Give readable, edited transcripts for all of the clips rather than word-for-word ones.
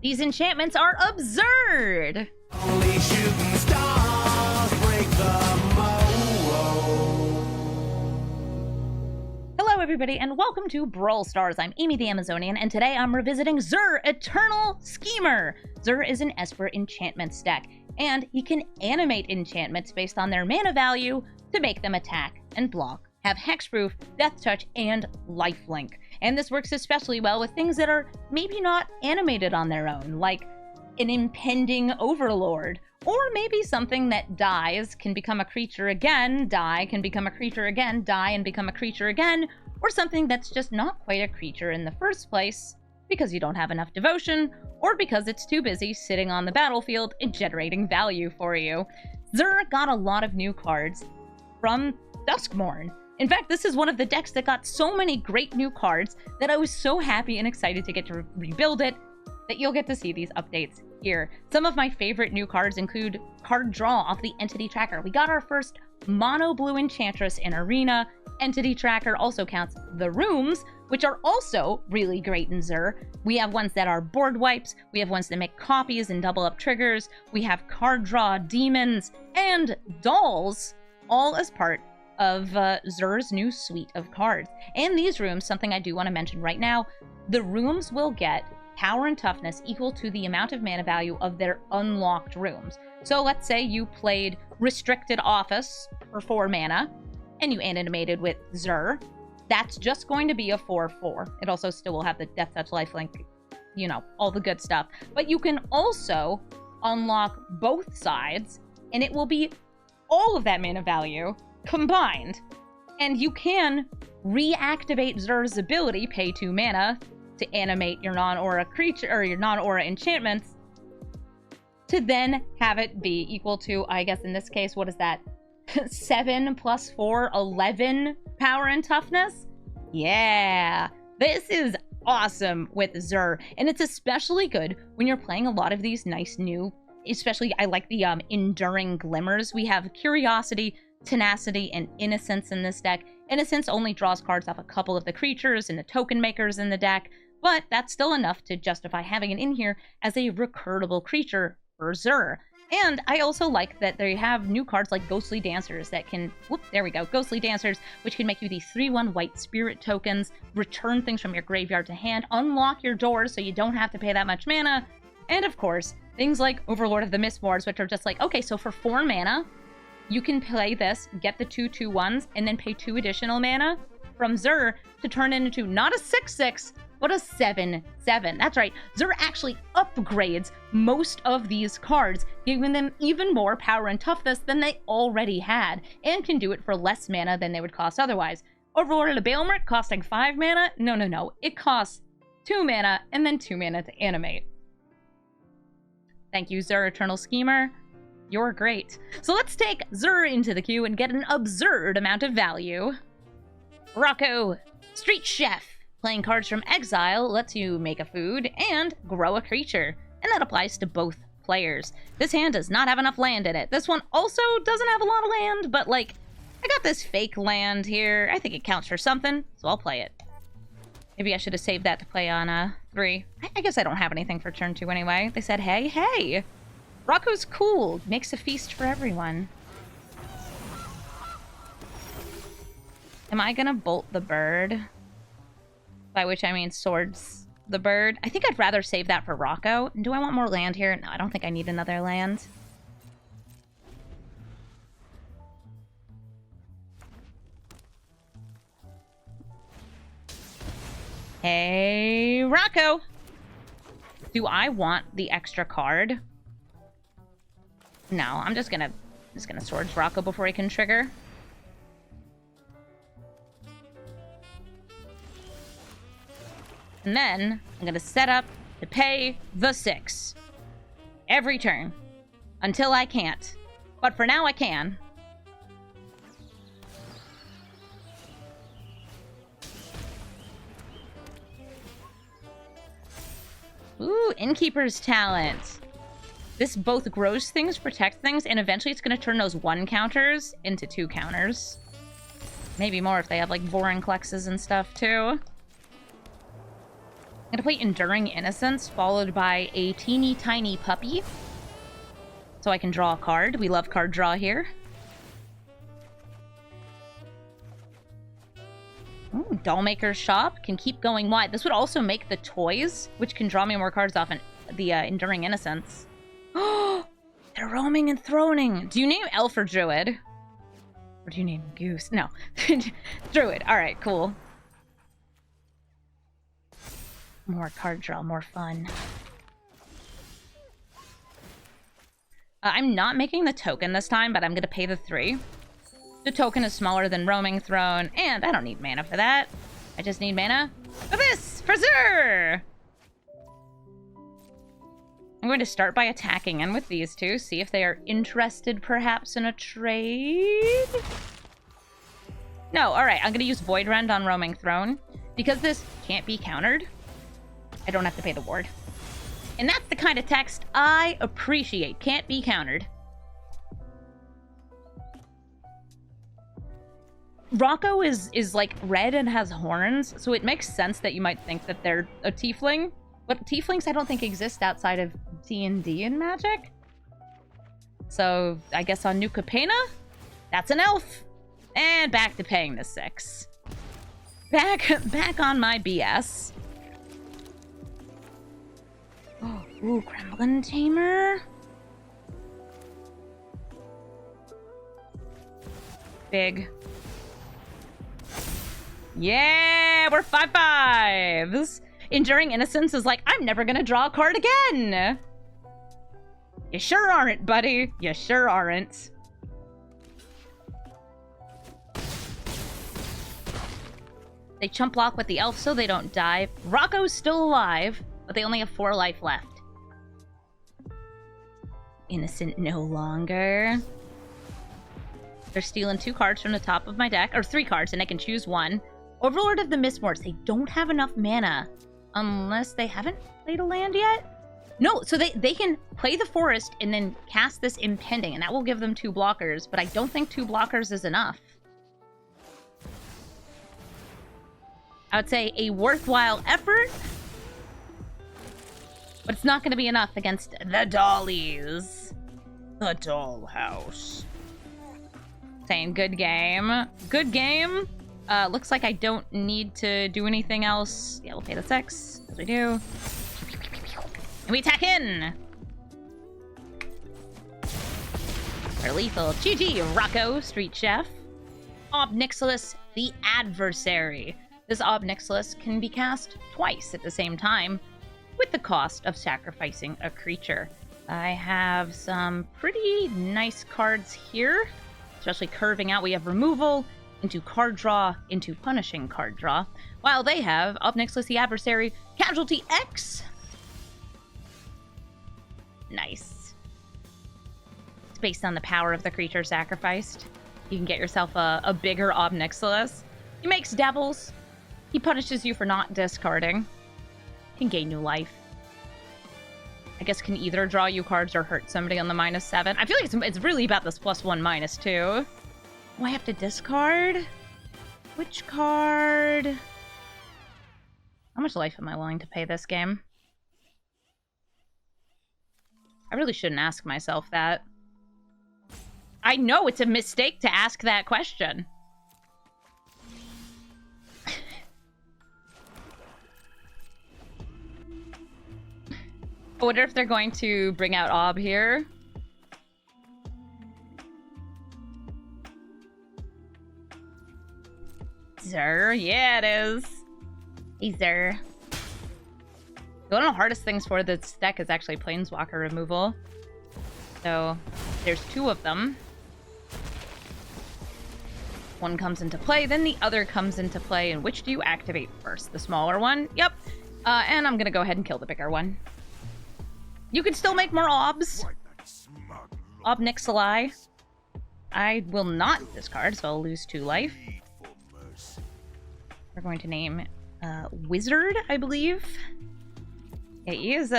These enchantments are absurd! Only shooting stars break the mold. Hello everybody, and welcome to Brawl Stars. I'm Amy the Amazonian, and today I'm revisiting Xur, Eternal Schemer. Xur is an Esper enchantments deck, and he can animate enchantments based on their mana value to make them attack and block, have hexproof, death touch, and lifelink. And this works especially well with things that are maybe not animated on their own, like an impending overlord, or maybe something that dies, can become a creature again, die, can become a creature again, die and become a creature again, or something that's just not quite a creature in the first place because you don't have enough devotion, or because it's too busy sitting on the battlefield and generating value for you. Xur got a lot of new cards from Duskmourn. In fact, this is one of the decks that got so many great new cards that I was so happy and excited to get to rebuild it that you'll get to see these updates here. Some of my favorite new cards include card draw off the Entity Tracker. We got our first mono blue Enchantress in Arena. Entity Tracker also counts the rooms, which are also really great in Xur. We have ones that are board wipes, we have ones that make copies and double up triggers, we have card draw demons, and dolls, all as part of Xur's new suite of cards. And these rooms, something I do want to mention right now, the rooms will get power and toughness equal to the amount of mana value of their unlocked rooms. So let's say you played Restricted Office for 4 mana, and you animated with Xur, that's just going to be a 4/4. It also still will have the Death Touch, Lifelink, you know, all the good stuff. But you can also unlock both sides, and it will be all of that mana value combined. And you can reactivate Xur's ability, pay 2 mana, to animate your non-aura creature, or your non-aura enchantments, to then have it be equal to, I guess in this case, what is that? 7 plus 4, 11 power and toughness? Yeah! This is awesome with Xur, and it's especially good when you're playing a lot of these nice new, especially I like the Enduring Glimmers. We have Curiosity, Tenacity, and Innocence in this deck. Innocence only draws cards off a couple of the creatures and the token makers in the deck, but that's still enough to justify having it in here as a recurable creature for Xur. And I also like that they have new cards like Ghostly Dancers that can, whoop, there we go, Ghostly Dancers, which can make you these 3/1 white spirit tokens, return things from your graveyard to hand, unlock your doors so you don't have to pay that much mana, and of course, things like Overlord of the Mistborns, which are just like, okay, so for 4 mana, you can play this, get the 2/2/1s, and then pay 2 additional mana from Xur to turn it into not a 6/6, but a 7/7. That's right, Xur actually upgrades most of these cards, giving them even more power and toughness than they already had, and can do it for less mana than they would cost otherwise. Overlord of the Baelmert costing 5 mana? No. It costs 2 mana, and then 2 mana to animate. Thank you, Xur Eternal Schemer. You're great. So let's take Xur into the queue and get an absurd amount of value. Rocco, Street Chef. Playing cards from exile lets you make a food and grow a creature, and that applies to both players. This hand does not have enough land in it. This one also doesn't have a lot of land, but like, I got this fake land here. I think it counts for something, so I'll play it. Maybe I should have saved that to play on 3. I guess I don't have anything for turn 2 anyway. They said, hey, Rocco's cool, makes a feast for everyone. Am I gonna bolt the bird? By which I mean swords the bird. I think I'd rather save that for Rocco. Do I want more land here? No, I don't think I need another land. Hey, Rocco! Do I want the extra card? No, I'm just gonna swords Rocco before he can trigger. And then I'm gonna set up to pay the 6 every turn until I can't. But for now I can. Ooh, Innkeeper's Talent. This both grows things, protects things, and eventually it's going to turn those 1 counters into 2 counters. Maybe more if they have, like, Vorinclexes and stuff, too. I'm gonna play Enduring Innocence, followed by a teeny tiny puppy. So I can draw a card. We love card draw here. Ooh, Dollmaker's Shop can keep going wide. This would also make the toys, which can draw me more cards off the Enduring Innocence. Oh, they're roaming and throning. Do you name Elf or Druid? Or do you name Goose? No. Druid. Alright, cool. More card draw, more fun. I'm not making the token this time, but I'm going to pay the 3. The token is smaller than Roaming Throne, and I don't need mana for that. I just need mana for this, for Zur! I'm going to start by attacking in with these two, see if they are interested perhaps in a trade. No, alright, I'm going to use Void Rend on Roaming Throne. Because this can't be countered, I don't have to pay the ward. And that's the kind of text I appreciate. Can't be countered. Rocco is like red and has horns, so it makes sense that you might think that they're a tiefling. But tieflings I don't think exist outside of D&D and Magic. So I guess on New Capenna, that's an elf. And back to paying the 6. Back on my BS. Oh, ooh, Kremlin Tamer. Big. Yeah, we're 5/5s. Enduring Innocence is like, I'm never gonna draw a card again. You sure aren't, buddy. You sure aren't. They chump block with the elf so they don't die. Rocco's still alive, but they only have 4 life left. Innocent no longer. They're stealing 2 cards from the top of my deck, or 3 cards, and I can choose 1. Overlord of the Mistmorts. They don't have enough mana. Unless they haven't played a land yet? No, so they can play the forest and then cast this Impending, and that will give them 2 blockers, but I don't think 2 blockers is enough. I would say a worthwhile effort, but it's not going to be enough against the Dollies. The Dollhouse. Saying good game. Good game. Looks like I don't need to do anything else. Yeah, we'll pay the 6, as we do. And we attack in! For lethal. GG, Rocco, Street Chef. Ob Nixilis, the Adversary. This Ob Nixilis can be cast twice at the same time, with the cost of sacrificing a creature. I have some pretty nice cards here, especially curving out. We have removal, into card draw, into punishing card draw, while they have Ob Nixilis the Adversary, Casualty X. Nice. It's based on the power of the creature sacrificed. You can get yourself a bigger Ob Nixilis. He makes devils. He punishes you for not discarding. Can gain new life. I guess can either draw you cards or hurt somebody on the -7. I feel like it's really about this +1, -2. Oh, I have to discard? Which card? How much life am I willing to pay this game? I really shouldn't ask myself that. I know it's a mistake to ask that question. I wonder if they're going to bring out Ob here. Zur, yeah it is. Hey Zur. One of the hardest things for this deck is actually Planeswalker removal. So, there's 2 of them. One comes into play, then the other comes into play, and which do you activate first? The smaller one? Yep. And I'm gonna go ahead and kill the bigger one. You can still make more Obs. Ob Nixilis. I will not discard, so I'll lose 2 life. We're going to name Wizard, I believe. Yeah,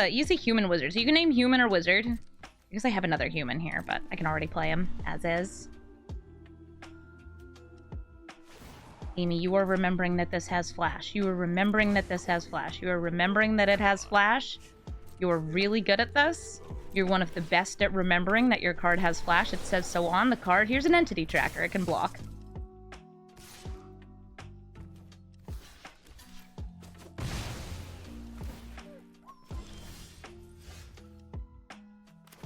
he's a human wizard, so you can name human or wizard. I guess I have another human here, but I can already play him as is. Amy, you are remembering that this has flash. You are remembering that this has flash. You are remembering that it has flash. You are really good at this. You're one of the best at remembering that your card has flash. It says so on the card. Here's an entity tracker. It can block.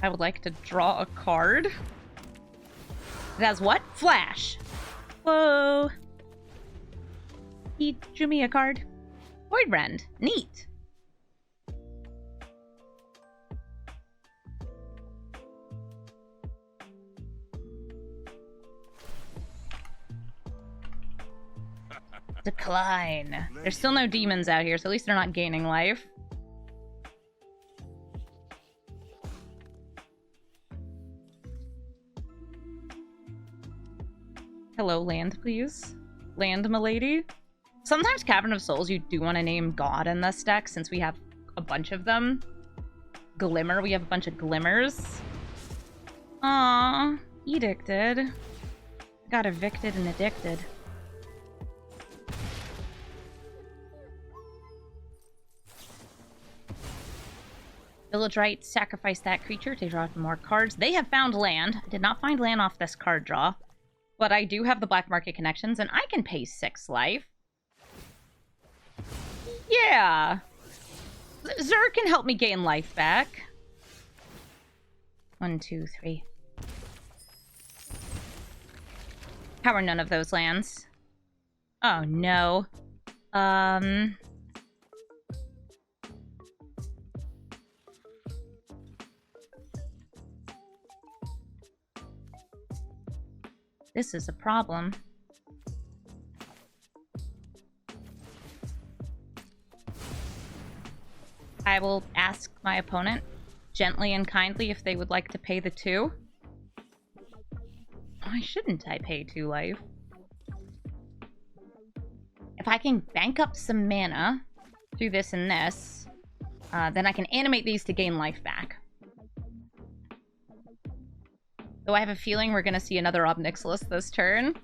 I would like to draw a card. It has what? Flash. Whoa. He drew me a card. Void Rend. Neat. Decline. There's still no demons out here, so at least they're not gaining life. Hello, land, please. Land, milady. Sometimes Cavern of Souls, you do want to name God in this deck, since we have a bunch of them. Glimmer, we have a bunch of glimmers. Aww, edicted. Got evicted and addicted. Village Rite, sacrifice that creature to draw more cards. They have found land. I did not find land off this card draw. But I do have the black market connections, and I can pay 6 life. Yeah! Zur can help me gain life back. 1, 2, 3. How are none of those lands? Oh, no. This is a problem. I will ask my opponent gently and kindly if they would like to pay the 2. Why shouldn't I pay 2 life? If I can bank up some mana through this and this, then I can animate these to gain life back. Though I have a feeling we're going to see another Ob Nixilis this turn.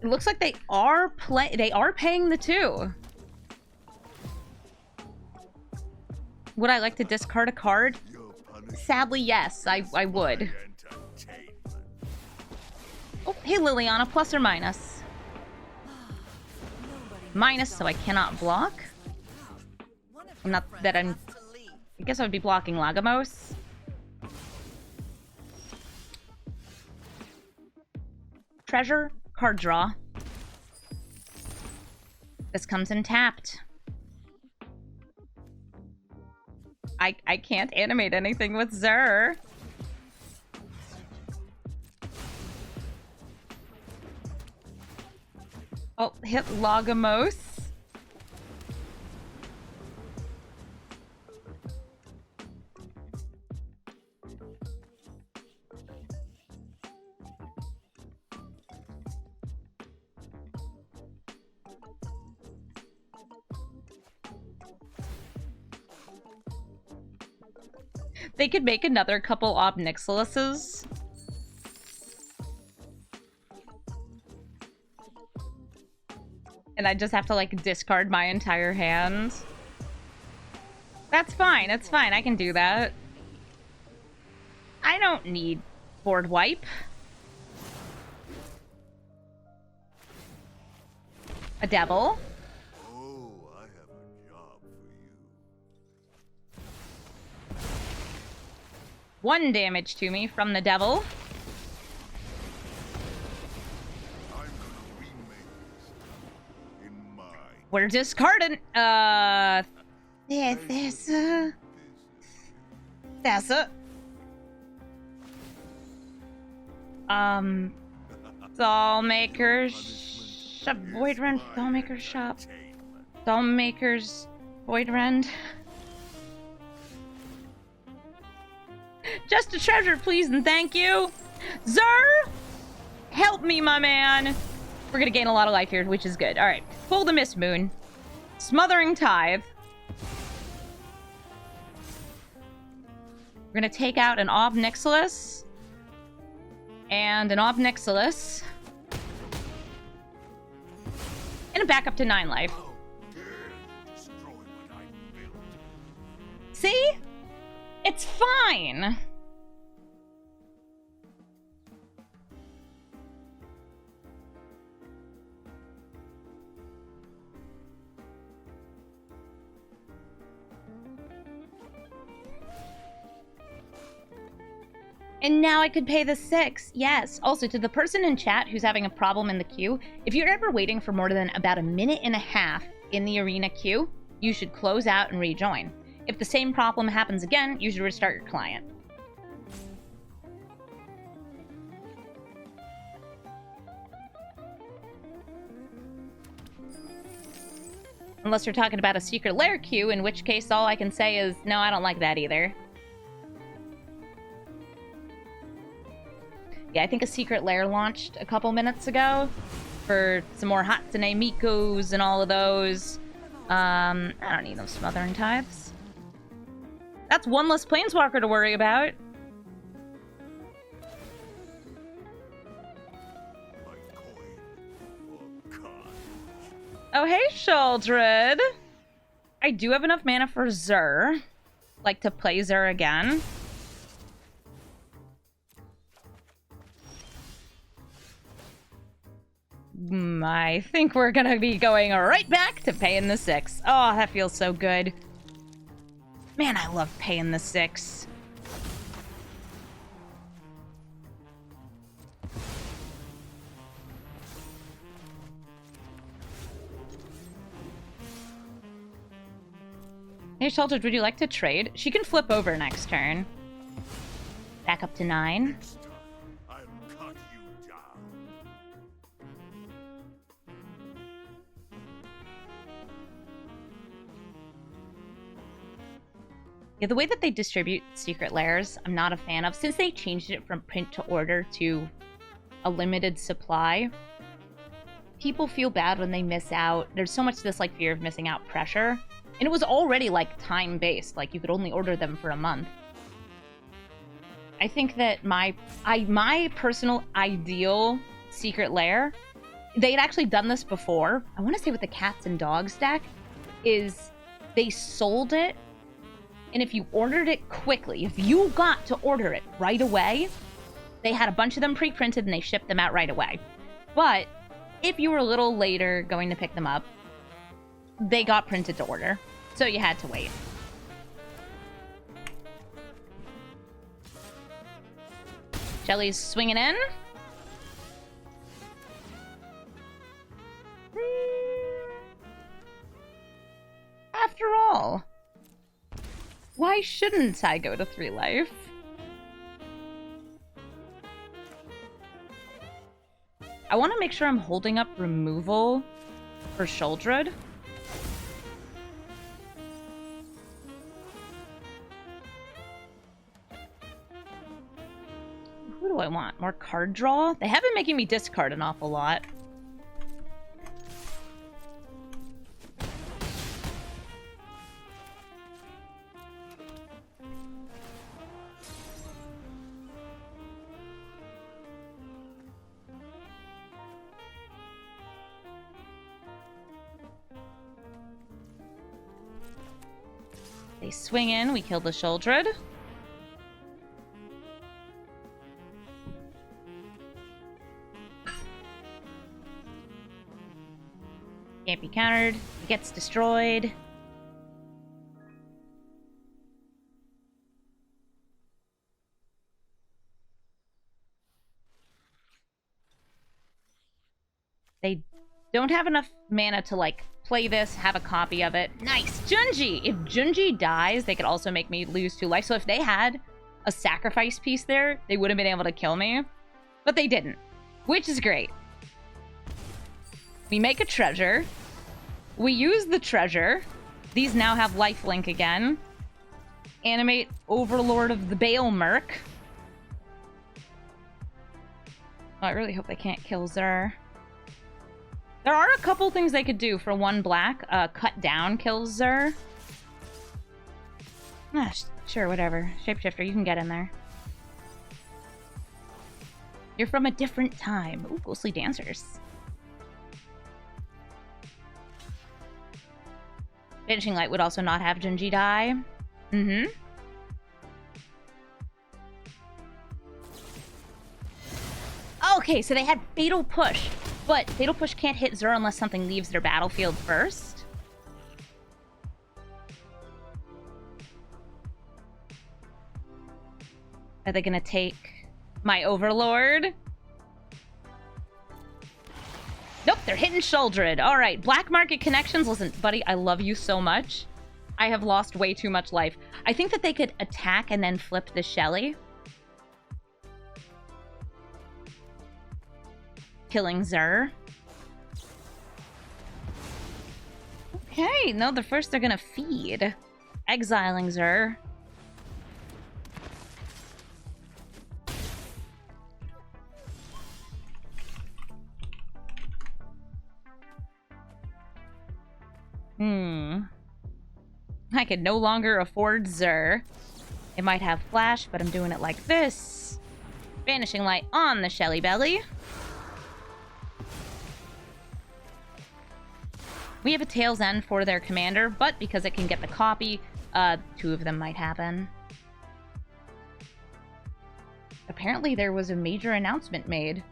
It looks like they are paying the 2. Would I like to discard a card? Sadly, yes, I would. Oh, hey Liliana, plus or minus? Minus, so I cannot block. Not that I guess I would be blocking Lagomos. Treasure, card draw. This comes in tapped. I can't animate anything with Zur. Oh, hit Lagomos. They could make another couple Ob Nixilises. And I just have to, like, discard my entire hand. That's fine. It's fine. I can do that. I don't need board wipe. A devil. Oh, I have a job for you. 1 damage to me from the devil. We're discarding. There's a. Dollmaker's shop. Void Rend. Dollmaker's shop. Dollmaker's Void Rend. Just a treasure, please, and thank you. Zur! Help me, my man. We're gonna gain a lot of life here, which is good. All right, pull the Mist Moon. Smothering Tithe. We're gonna take out an Ob Nixilis. And an Ob Nixilis. And a back up to 9 life. See? It's fine. And now I could pay the 6. Yes. Also, to the person in chat who's having a problem in the queue, if you're ever waiting for more than about a minute and a half in the arena queue, you should close out and rejoin. If the same problem happens again, you should restart your client. Unless you're talking about a secret lair queue, in which case all I can say is, no, I don't like that either. Yeah, I think a secret lair launched a couple minutes ago for some more Hatsune Mikos and all of those. I don't need those Smothering Tithes. That's one less Planeswalker to worry about. Oh, hey, Sheldred. I do have enough mana for Zur. Like to play Zur again. I think we're gonna be going right back to paying the 6. Oh, that feels so good. Man, I love paying the 6. Hey, Sheldred, would you like to trade? She can flip over next turn. Back up to 9. Yeah, the way that they distribute secret lairs, I'm not a fan of. Since they changed it from print to order to a limited supply, people feel bad when they miss out. There's so much this like fear of missing out pressure. And it was already like time-based, like you could only order them for a month. I think that my personal ideal secret lair, they had actually done this before. I want to say with the cats and dogs deck, is they sold it. And if you ordered it quickly, if you got to order it right away, they had a bunch of them pre-printed and they shipped them out right away. But if you were a little later going to pick them up, they got printed to order. So you had to wait. Shelly's swinging in. After all, why shouldn't I go to 3 life? I want to make sure I'm holding up removal for Sheldred. Who do I want? More card draw? They have been making me discard an awful lot. They swing in, we kill the Sheldred. Can't be countered. It gets destroyed. They don't have enough mana to, like, play this, have a copy of it. Nice! Junji! If Junji dies, they could also make me lose 2 life. So if they had a sacrifice piece there, they would have been able to kill me. But they didn't. Which is great. We make a treasure. We use the treasure. These now have lifelink again. Animate Overlord of the Bale Merc. Oh, I really hope they can't kill Zur. There are a couple things they could do for 1 black. Cut down kills Zur. Ah, sure, whatever. Shapeshifter, you can get in there. You're from a different time. Ooh, ghostly dancers. Vanishing Light would also not have Junji die. Mm-hmm. Okay, so they had Fatal Push, but Fatal Push can't hit Zur unless something leaves their battlefield first. Are they gonna take my Overlord? Nope, they're hitting Shuldred. All right, Black Market Connections. Listen, buddy, I love you so much. I have lost way too much life. I think that they could attack and then flip the Shelly. Killing Zur. Okay, no, the first they're gonna feed. Exiling Zur. I can no longer afford Zur. It might have flash, but I'm doing it like this. Vanishing Light on the Shelly Belly. We have a Tail's End for their commander, but because it can get the copy, 2 of them might happen. Apparently there was a major announcement made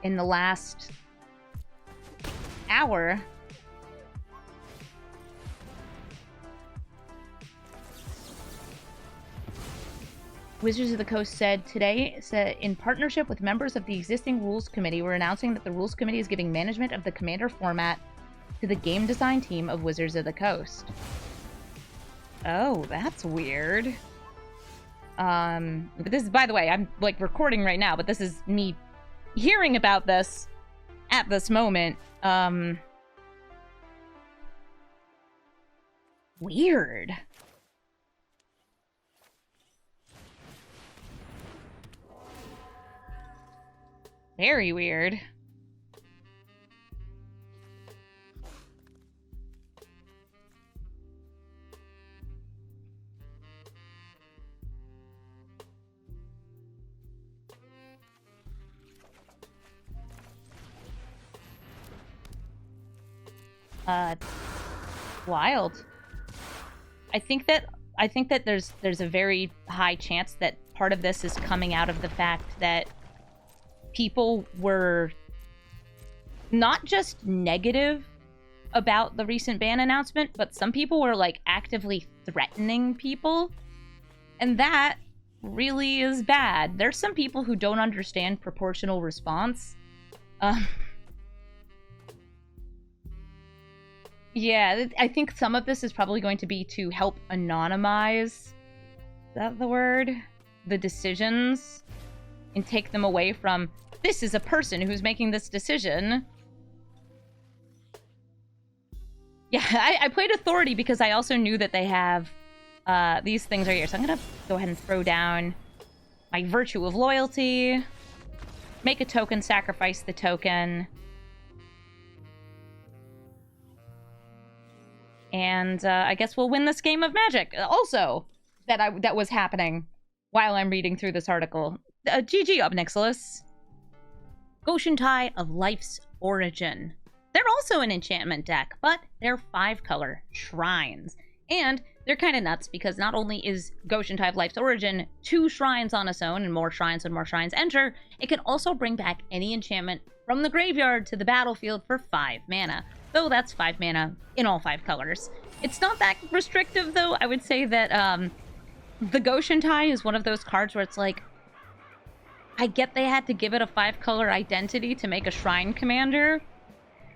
in the last hour. Wizards of the Coast said today, in partnership with members of the existing Rules Committee, we're announcing that the Rules Committee is giving management of the Commander format to the game design team of Wizards of the Coast. Oh, that's weird. But this is, by the way, I'm like recording right now, but this is me hearing about this at this moment. Weird. Very weird. Wild. I think that there's a very high chance that part of this is coming out of the fact that people were not just negative about the recent ban announcement, but some people were like actively threatening people. And that really is bad. There's some people who don't understand proportional response. Yeah, I think some of this is probably going to be to help anonymize, is that the word? The decisions, and take them away from, this is a person who's making this decision. Yeah, I played Authority because I also knew that they have these things right here. So I'm gonna go ahead and throw down my Virtue of Loyalty, make a token, sacrifice the token. And I guess we'll win this game of Magic. Also, that was happening while I'm reading through this article. GG, Ob Nixilis. Go-Shintai of Life's Origin. They're also an enchantment deck, but they're 5-color shrines. And they're kind of nuts because not only is Go-Shintai of Life's Origin 2 shrines on its own, and more shrines enter, it can also bring back any enchantment from the graveyard to the battlefield for 5 mana. Though that's 5 mana in all 5 colors. It's not that restrictive, though. I would say that the Go-Shintai is one of those cards where it's like, I get they had to give it a 5-color identity to make a Shrine Commander,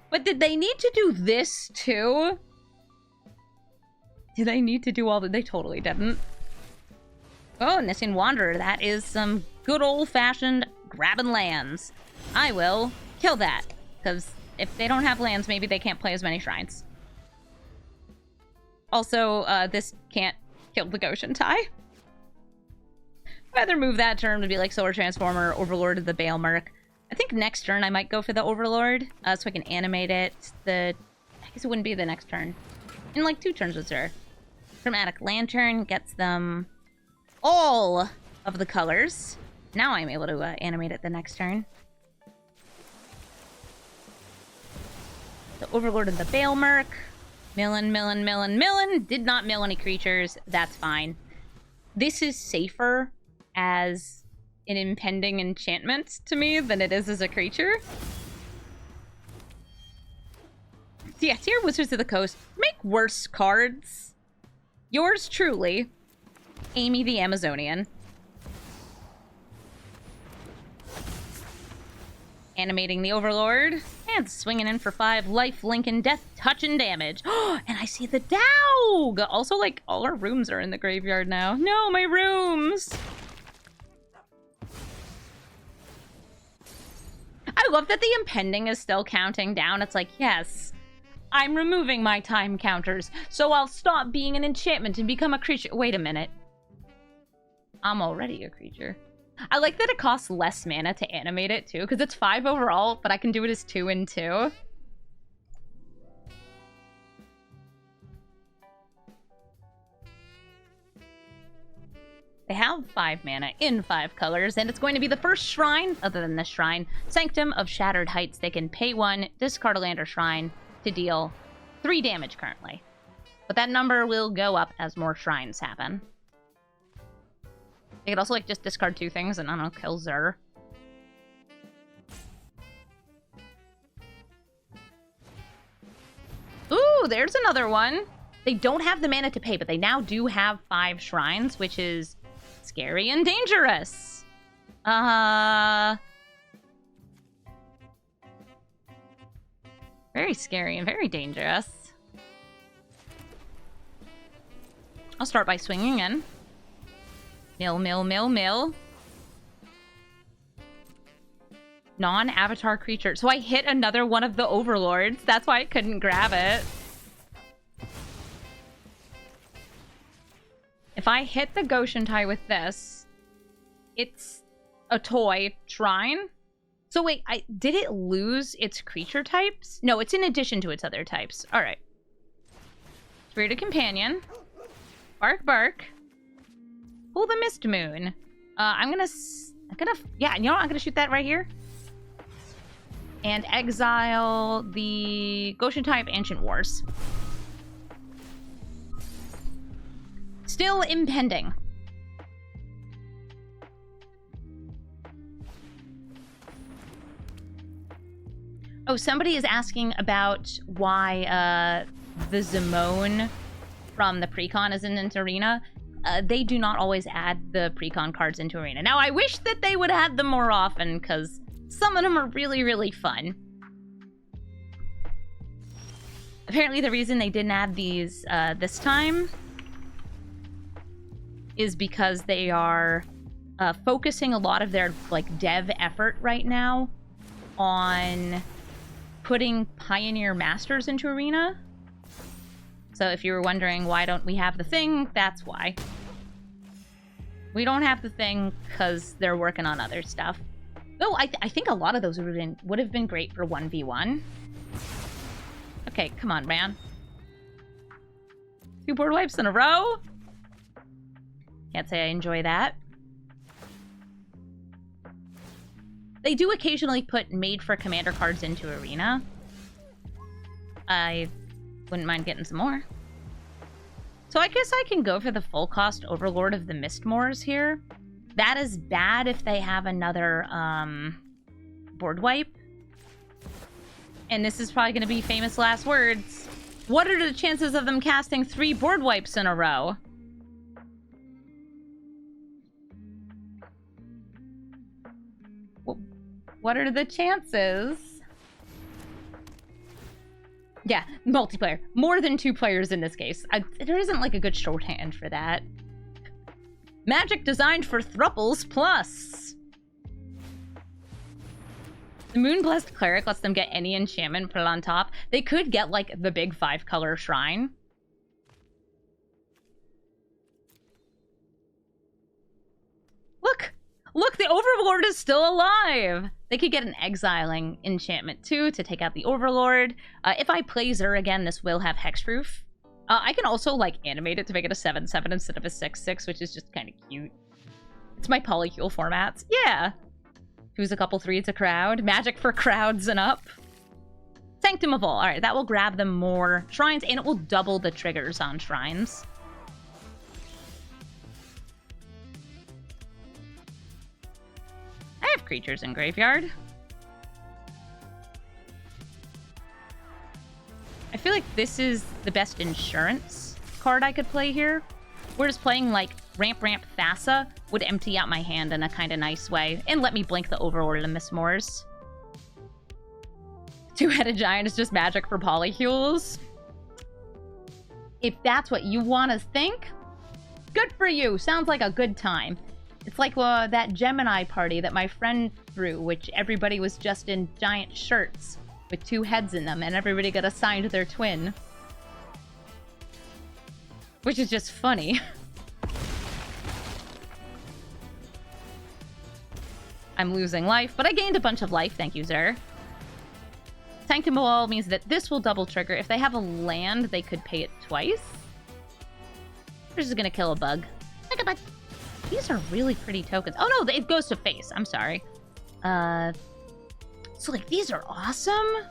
but did they need to do this, too? Did they need to do all that? They totally didn't. Oh, Nissian Wanderer. That is some good old-fashioned grabbing lands. I will kill that, because if they don't have lands, maybe they can't play as many shrines. Also, this can't kill the Go-Shintai. I'd rather move that turn to be like Solar Transformer, Overlord of the Bale Merc. I think next turn I might go for the Overlord, so I can animate it. I guess it wouldn't be the next turn. In like 2 turns with Zur. Chromatic Lantern gets them all of the colors. Now I'm able to animate it the next turn. The Overlord of the Bailmerk. Millin. Did not mill any creatures. That's fine. This is safer as an impending enchantment to me than it is as a creature. So yeah, dear Wizards of the Coast, make worse cards. Yours truly, Amy the Amazonian. Animating the Overlord. And swinging in for 5 life, Lincoln, death, touch, and damage. And I see the Dowg! Also, like, all our rooms are in the graveyard now. No, my rooms! I love that the impending is still counting down. It's like, yes, I'm removing my time counters, so I'll stop being an enchantment and become a creature. Wait a minute. I'm already a creature. I like that it costs less mana to animate it, too, because it's 5 overall, but I can do it as 2 and 2. They have 5 mana in 5 colors, and it's going to be the first shrine, other than this shrine, Sanctum of Shattered Heights. They can pay 1, discard a land or shrine to deal 3 damage currently. But that number will go up as more shrines happen. They could also, like, just discard 2 things and, I don't know, kill Zur. Ooh, there's another one. They don't have the mana to pay, but they now do have 5 shrines, which is scary and dangerous. Very scary and very dangerous. I'll start by swinging in. Mill. Non-avatar creature. So I hit another one of the Overlords. That's why I couldn't grab it. If I hit the Go-Shintai with this, it's a toy shrine. So wait, did it lose its creature types? No, it's in addition to its other types. All right. Spirited Companion. Bark. Pull the Mist Moon. I'm gonna, yeah, you know what? I'm gonna shoot that right here. And exile the Go-Shintai of Ancient Wars. Still impending. Oh, somebody is asking about why the Zimone from the Precon is in Arena. They do not always add the Precon cards into Arena. Now, I wish that they would add them more often, because some of them are really, really fun. Apparently, the reason they didn't add these this time is because they are focusing a lot of their dev effort right now on putting Pioneer Masters into Arena. So if you were wondering why don't we have the thing, that's why. We don't have the thing because they're working on other stuff. Though I think a lot of those would have been great for 1v1. Okay, come on, man. 2 board wipes in a row? Can't say I enjoy that. They do occasionally put made-for-commander cards into Arena. I wouldn't mind getting some more. So I guess I can go for the full-cost Overlord of the Mistmoors here. That is bad if they have another board wipe. And this is probably going to be famous last words. What are the chances of them casting 3 board wipes in a row? What are the chances? Yeah, multiplayer. More than 2 players in this case. There isn't a good shorthand for that. Magic designed for thruples plus. The Moonblessed Cleric lets them get any enchantment put on top. They could get the big 5-color shrine. Look, the Overlord is still alive! They could get an Exiling enchantment too to take out the Overlord. If I play Zur again, this will have Hexproof. I can also, like, animate it to make it a 7/7 instead of a 6/6, which is just kind of cute. It's my polycule formats. Yeah! Who's a couple 3, it's a crowd. Magic for crowds and up. Sanctum of All. Alright, that will grab them more shrines, and it will double the triggers on shrines. I have creatures in graveyard. I feel like this is the best insurance card I could play here. Whereas playing, like, Ramp Thassa would empty out my hand in a kind of nice way and let me blink the Overlord and Miss Moors. Two-headed giant is just magic for polycules. If that's what you want to think, good for you. Sounds like a good time. It's like that Gemini party that my friend threw, which everybody was just in giant shirts with 2 heads in them, and everybody got assigned their twin. Which is just funny. I'm losing life, but I gained a bunch of life, thank you, Zur. Sanctum of All means that this will double trigger. If they have a land, they could pay it twice. We're just gonna kill a bug. Like a bug. These are really pretty tokens. Oh no, it goes to face. I'm sorry. So like these are awesome.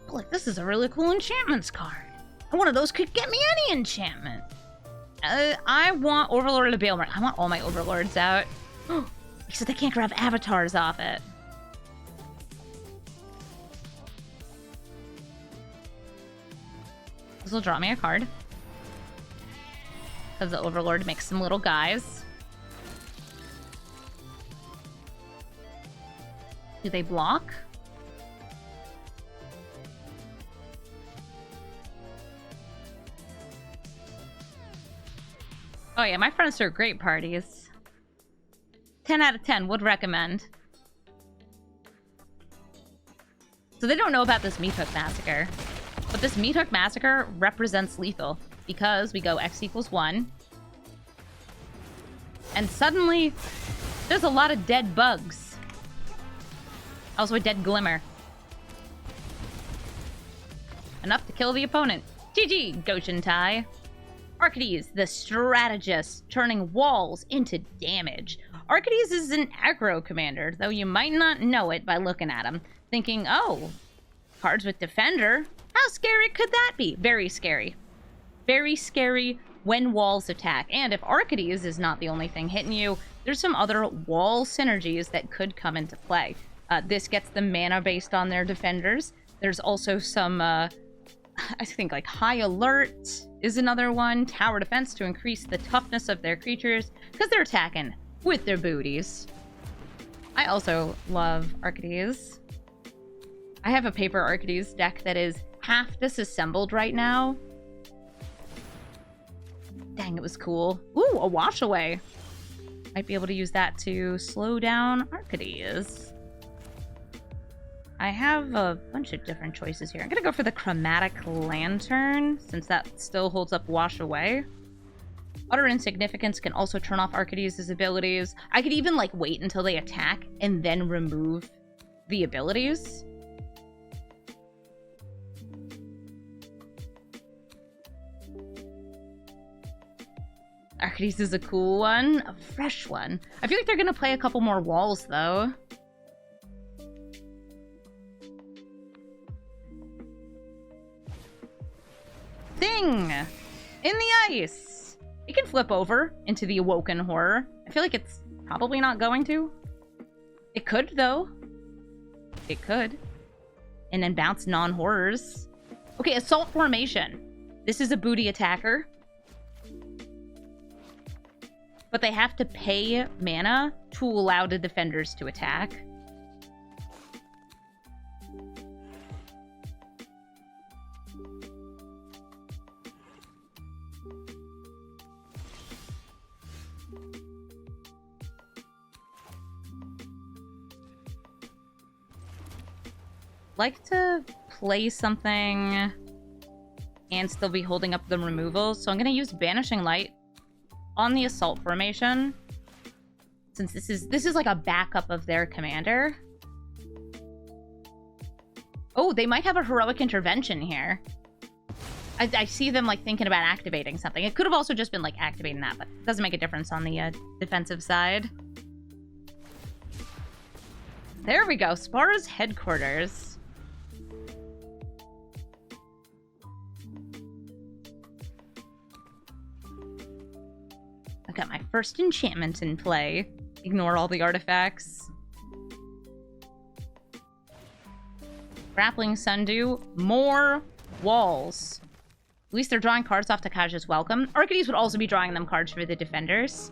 But like this is a really cool enchantments card. And one of those could get me any enchantment. I want Overlord of Baelmer. I want all my Overlords out. Except they can't grab avatars off it. This will draw me a card. Because the Overlord makes some little guys. Do they block? Oh yeah, my friends throw great parties. 10 out of 10 would recommend. So they don't know about this Meat Hook Massacre. But this Meat Hook Massacre represents lethal. Because we go X equals 1. And suddenly, there's a lot of dead bugs. Also a dead Glimmer. Enough to kill the opponent. GG, Go-Shintai. Arcades, the strategist, turning walls into damage. Arcades is an aggro commander, though you might not know it by looking at him. Thinking, oh, cards with Defender? How scary could that be? Very scary. Very scary when walls attack. And if Arcades is not the only thing hitting you, there's some other wall synergies that could come into play. This gets the mana based on their defenders. There's also some, I think like High Alert is another one. Tower Defense to increase the toughness of their creatures because they're attacking with their booties. I also love Arcades. I have a paper Arcades deck that is half disassembled right now. Dang, it was cool. Ooh, a Wash Away. Might be able to use that to slow down Arcades. I have a bunch of different choices here. I'm gonna go for the Chromatic Lantern, since that still holds up Wash Away. Utter Insignificance can also turn off Arcades' abilities. I could even, like, wait until they attack and then remove the abilities. Arcades is a cool one. A fresh one. I feel like they're gonna play a couple more walls, though. Thing! In the ice! It can flip over into the Awoken Horror. I feel like it's probably not going to. It could, though. It could. And then bounce non-horrors. Okay, Assault Formation. This is a booty attacker. But they have to pay mana to allow the defenders to attack. Like to play something and still be holding up the removals, so I'm going to use Banishing Light on the Assault Formation Since this is like a backup of their commander. Oh, they might have a heroic intervention here. I see them like thinking about activating something. It could have also just been like activating that, but it doesn't make a difference on the defensive side. There we go. Spar's headquarters. I got my first enchantment in play. Ignore all the artifacts. Grappling Sundew. More walls. At least they're drawing cards off Takasha's Welcome. Arcades would also be drawing them cards for the defenders.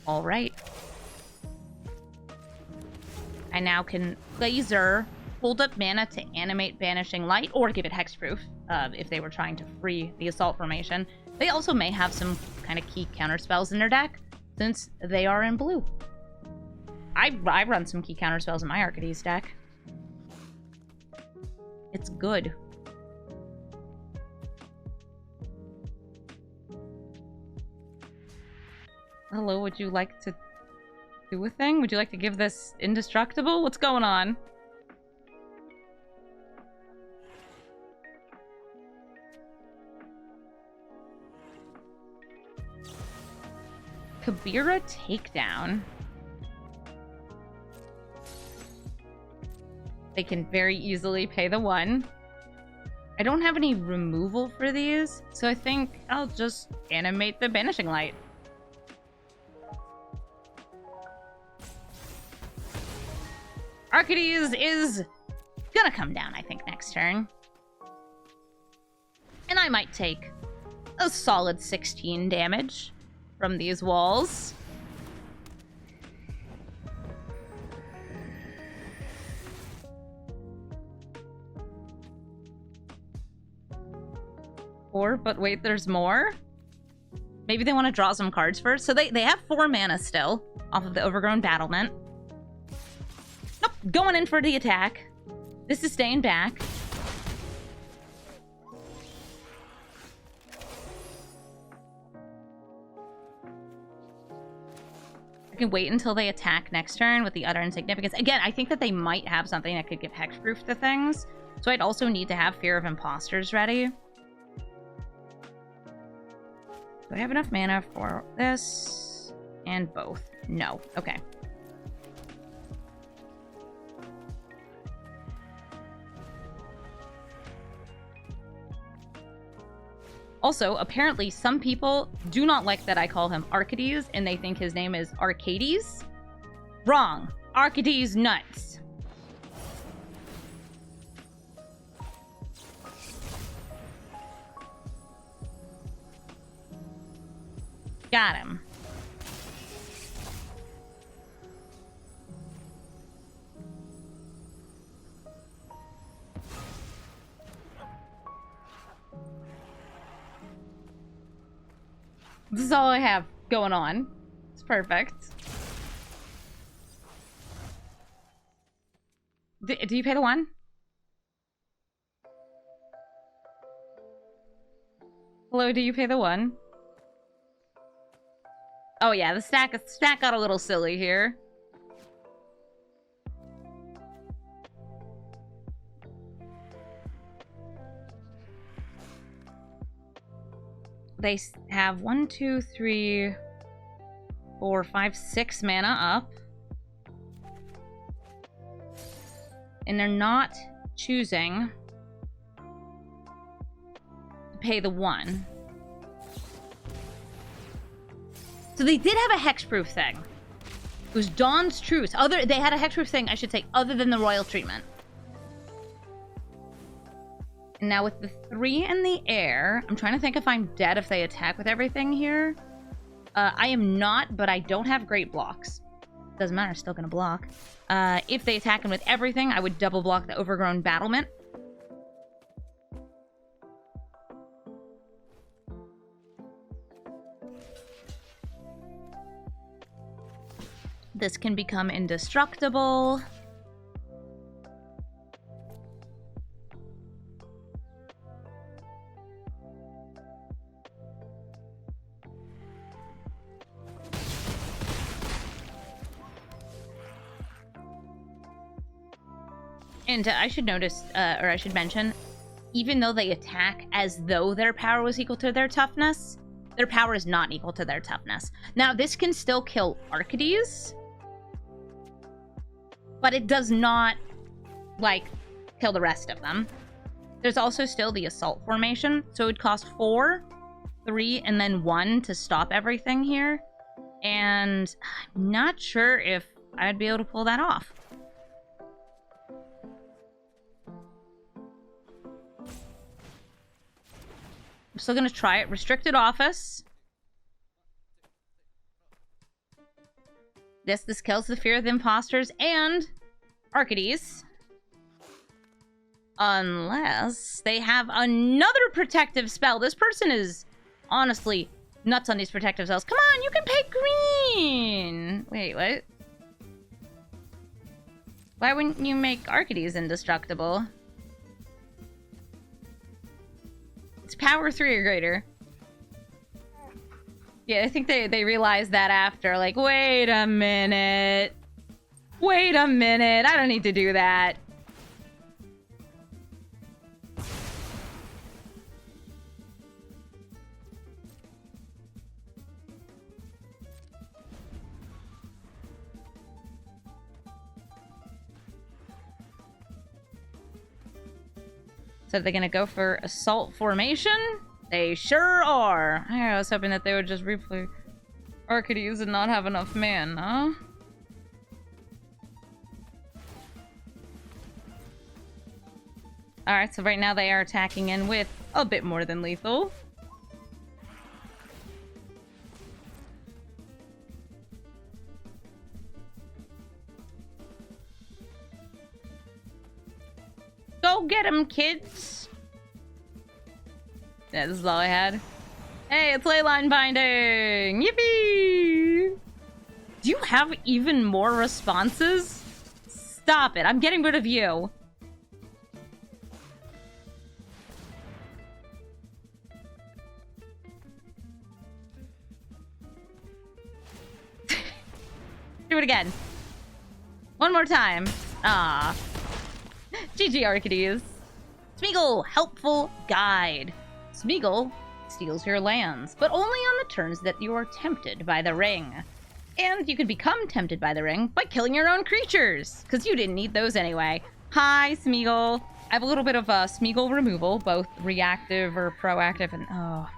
Alright. I now can laser, hold up mana to animate Banishing Light, or give it hexproof if they were trying to free the Assault formation. They also may have some kind of key counter spells in their deck, since they are in blue. I run some key counter spells in my Arcades deck. It's good. Hello, would you like to do a thing? Would you like to give this indestructible? What's going on? Kabira Takedown. They can very easily pay the 1. I don't have any removal for these, so I think I'll just animate the Banishing Light. Arcades is gonna come down, I think, next turn. And I might take a solid 16 damage from these walls. But wait, there's more? Maybe they want to draw some cards first. So they have 4 mana still off of the Overgrown Battlement. Nope, going in for the attack. This is staying back. I can wait until they attack next turn with the Utter Insignificance. Again, I think that they might have something that could give hexproof to things. So I'd also need to have Fear of Imposters ready. Do I have enough mana for this? And both? No. Okay. Also, apparently some people do not like that I call him Arcades, and they think his name is Arcades. Wrong. Arcades nuts. Got him. This is all I have going on. It's perfect. Do you pay the 1? Hello, do you pay the 1? Oh yeah, the stack got a little silly here. They have 1, 2, 3, 4, 5, 6 mana up. And they're not choosing to pay the 1. So they did have a hexproof thing. It was Dawn's Truce. They had a hexproof thing, I should say, other than the royal treatment. And now with the 3 in the air, I'm trying to think if I'm dead if they attack with everything here. I am not, but I don't have great blocks. Doesn't matter, still gonna block. If they attack him with everything, I would double block the Overgrown Battlement. This can become indestructible. And I should notice, or I should mention, even though they attack as though their power was equal to their toughness, their power is not equal to their toughness. Now, this can still kill Arcades, but it does not, like, kill the rest of them. There's also still the Assault formation, so it would cost 4, 3, and then 1 to stop everything here. And I'm not sure if I'd be able to pull that off. I'm still gonna try it. Restricted office. This kills the fear of the imposters and Arcades. Unless they have another protective spell. This person is honestly nuts on these protective spells. Come on, you can pay green! Wait, what? Why wouldn't you make Arcades indestructible? It's power 3 or greater. Yeah, I think they realized that after. Like, wait a minute. Wait a minute. I don't need to do that. So they're gonna go for assault formation? They sure are. I was hoping that they would just replay Arcades and not have enough mana. Alright, so right now they are attacking in with a bit more than lethal. Go get him, kids! Yeah, this is all I had. Hey, it's Leyline Binding! Yippee! Do you have even more responses? Stop it, I'm getting rid of you. Do it again. One more time. Ah. GG Arcades. Smeagle, helpful guide. Smeagle steals your lands, but only on the turns that you are tempted by the ring. And you can become tempted by the ring by killing your own creatures, because you didn't need those anyway. Hi, Smeagle. I have a little bit of Smeagle removal, both reactive or proactive, and oh.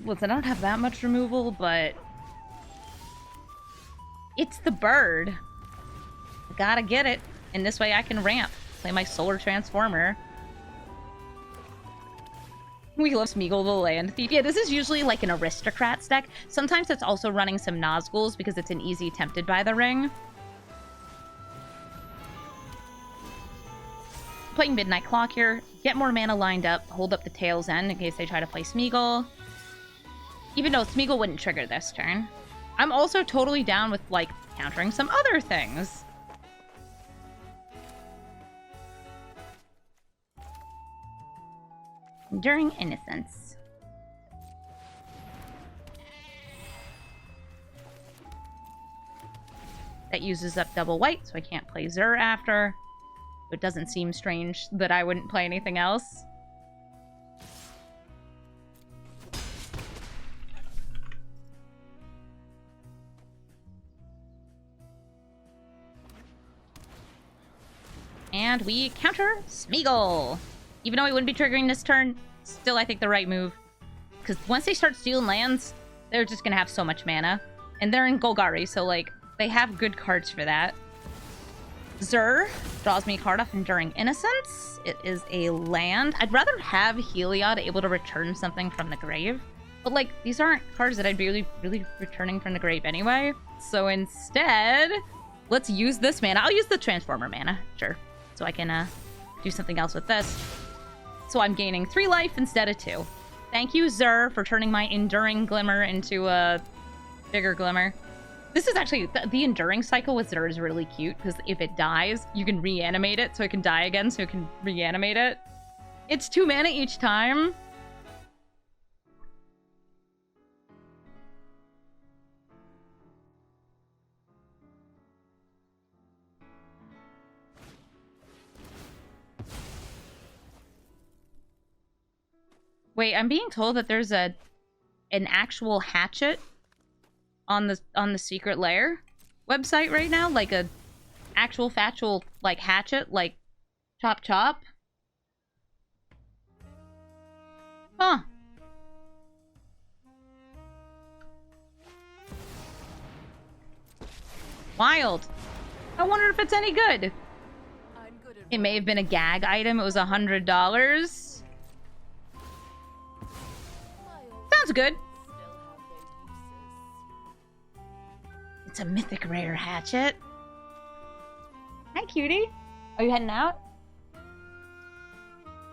Listen, I don't have that much removal, but it's the bird. I gotta get it, and this way I can ramp. Play my Solar Transformer. We love Smeagle the Land Thief. Yeah, this is usually like an Aristocrats deck. Sometimes it's also running some Nazguls because it's an easy tempted by the ring. Playing Midnight Clock here. Get more mana lined up. Hold up the tail's end in case they try to play Smeagle. Even though Smeagle wouldn't trigger this turn. I'm also totally down with, like, countering some other things. Enduring Innocence. That uses up double white, so I can't play Zur after. It doesn't seem strange that I wouldn't play anything else. And we counter Smeagle. Even though he wouldn't be triggering this turn, still I think the right move. Because once they start stealing lands, they're just going to have so much mana. And they're in Golgari, so like, they have good cards for that. Zur draws me a card off Enduring Innocence. It is a land. I'd rather have Heliod able to return something from the grave. But like, these aren't cards that I'd be really returning from the grave anyway. So instead, let's use this mana. I'll use the Transformer mana, sure. So I can do something else with this. So I'm gaining 3 life instead of 2. Thank you, Zur, for turning my Enduring Glimmer into a bigger Glimmer. This is actually, the Enduring cycle with Zur is really cute, because if it dies, you can reanimate it, so it can die again, so you can reanimate it. It's 2 mana each time. Wait, I'm being told that there's an actual hatchet on the secret lair website right now, like a actual factual like hatchet, like chop chop. Huh. Wild. I wonder if it's any good. It may have been a gag item. It was $100. Sounds good. It's a mythic rare hatchet. Hi, cutie. Are you heading out?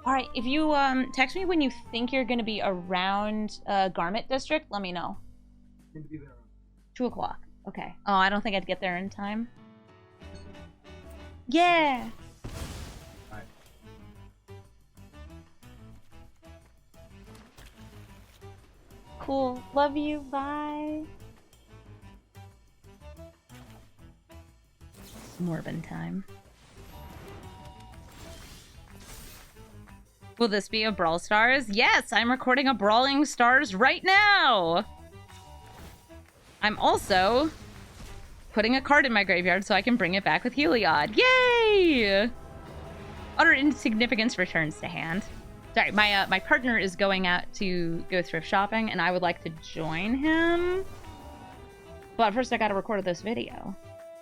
Alright, if you text me when you think you're going to be around Garment District, let me know. 2 o'clock. Okay. Oh, I don't think I'd get there in time. Yeah! Cool. Love you. Bye. Morbin time. Will this be a Brawl Stars? Yes, I'm recording a Brawling Stars right now! I'm also putting a card in my graveyard so I can bring it back with Heliod. Yay! Utter insignificance returns to hand. Sorry, my partner is going out to go thrift shopping, and I would like to join him. But first I gotta record this video.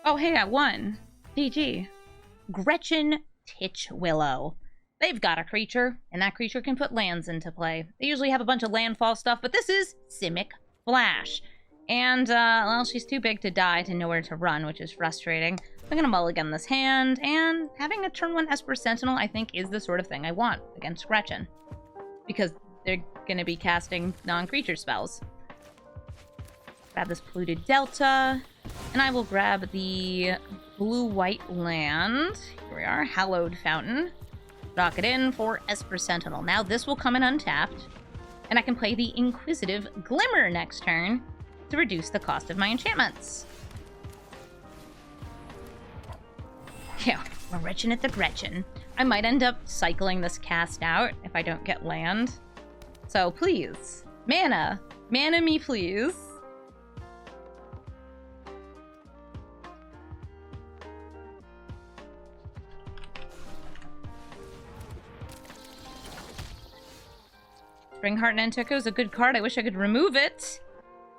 Oh, hey, I won. GG. Gretchen Titchwillow. They've got a creature, and that creature can put lands into play. They usually have a bunch of landfall stuff, but this is Simic Flash. And, well, she's too big to die to know where to run, which is frustrating. I'm gonna mulligan this hand, and having a turn 1 Esper Sentinel, I think, is the sort of thing I want against Gretchen. Because they're gonna be casting non-creature spells. Grab this Polluted Delta, and I will grab the blue-white land. Here we are, Hallowed Fountain. Dock it in for Esper Sentinel. Now this will come in untapped, and I can play the Inquisitive Glimmer next turn to reduce the cost of my enchantments. Yeah, we're Gretchen at the Gretchen. I might end up cycling this cast out if I don't get land. So please, mana. Mana me, please. Springheart Nantuko is a good card. I wish I could remove it.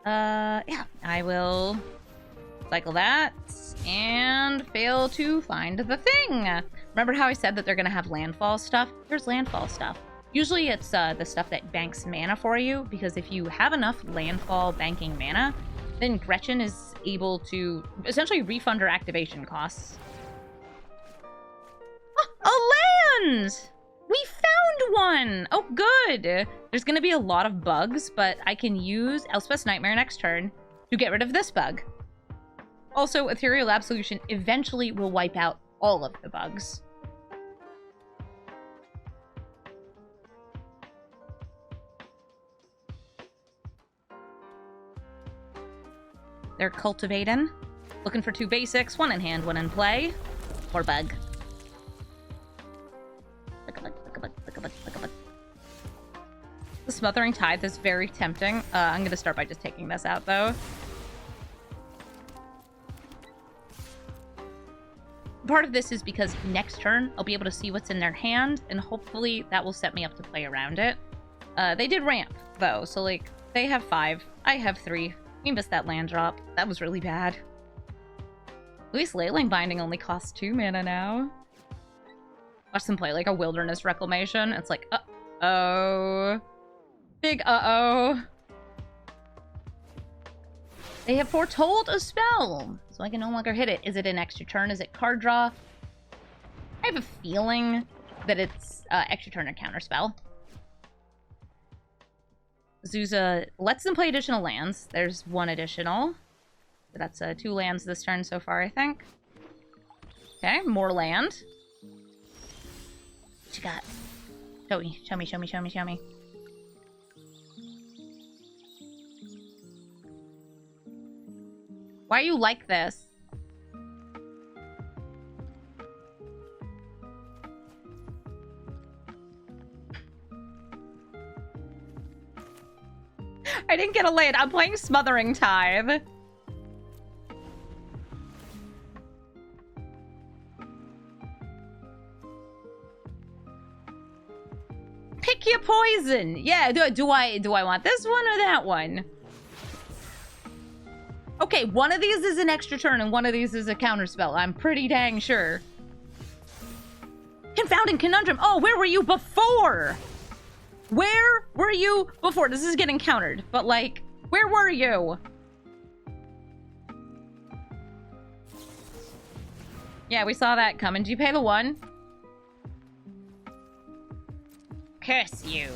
Yeah, I will cycle that and fail to find the thing. Remember how I said that they're gonna have landfall stuff? Here's landfall stuff. Usually it's the stuff that banks mana for you, because if you have enough landfall banking mana, then Gretchen is able to essentially refund her activation costs. Oh, a land! We found one! Oh, good! There's gonna be a lot of bugs, but I can use Elspeth's Nightmare next turn to get rid of this bug. Also, Ethereal Absolution eventually will wipe out all of the bugs. They're cultivating. Looking for 2 basics, 1 in hand, 1 in play. Or bug. The Smothering Tithe is very tempting. I'm gonna start by just taking this out, though. Part of this is because next turn, I'll be able to see what's in their hand, and hopefully that will set me up to play around it. They did ramp, though, so, like, they have 5. I have 3. We missed that land drop. That was really bad. At least Leyline Binding only costs 2 mana now. Watch them play, like, a Wilderness Reclamation. It's like, uh-oh. Big uh-oh. They have foretold a spell, so I can no longer hit it. Is it an extra turn? Is it card draw? I have a feeling that it's extra turn or counter spell. Zuza lets them play additional lands. There's 1 additional. So that's 2 lands this turn so far, I think. Okay, more land. What you got? Show me, show me, show me, show me, show me. Why you like this? I didn't get a land. I'm playing Smothering Tithe. Pick your poison. Yeah, do I want this one or that one? Okay, one of these is an extra turn and one of these is a counter spell. I'm pretty dang sure. Confounding Conundrum. Oh, where were you before? Where were you before? This is getting countered, but like, where were you? Yeah, we saw that coming. Did you pay the 1? Curse you.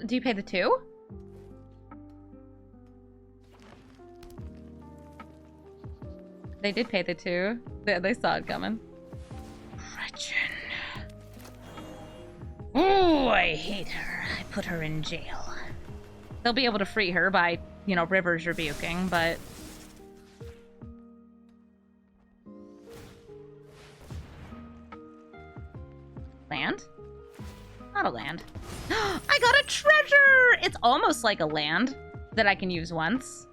Do you pay the 2? They did pay the 2. They saw it coming. Gretchen. Ooh, I hate her. I put her in jail. They'll be able to free her by, you know, River's rebuking, but... Land? Not a land. I got a treasure! It's almost like a land that I can use once.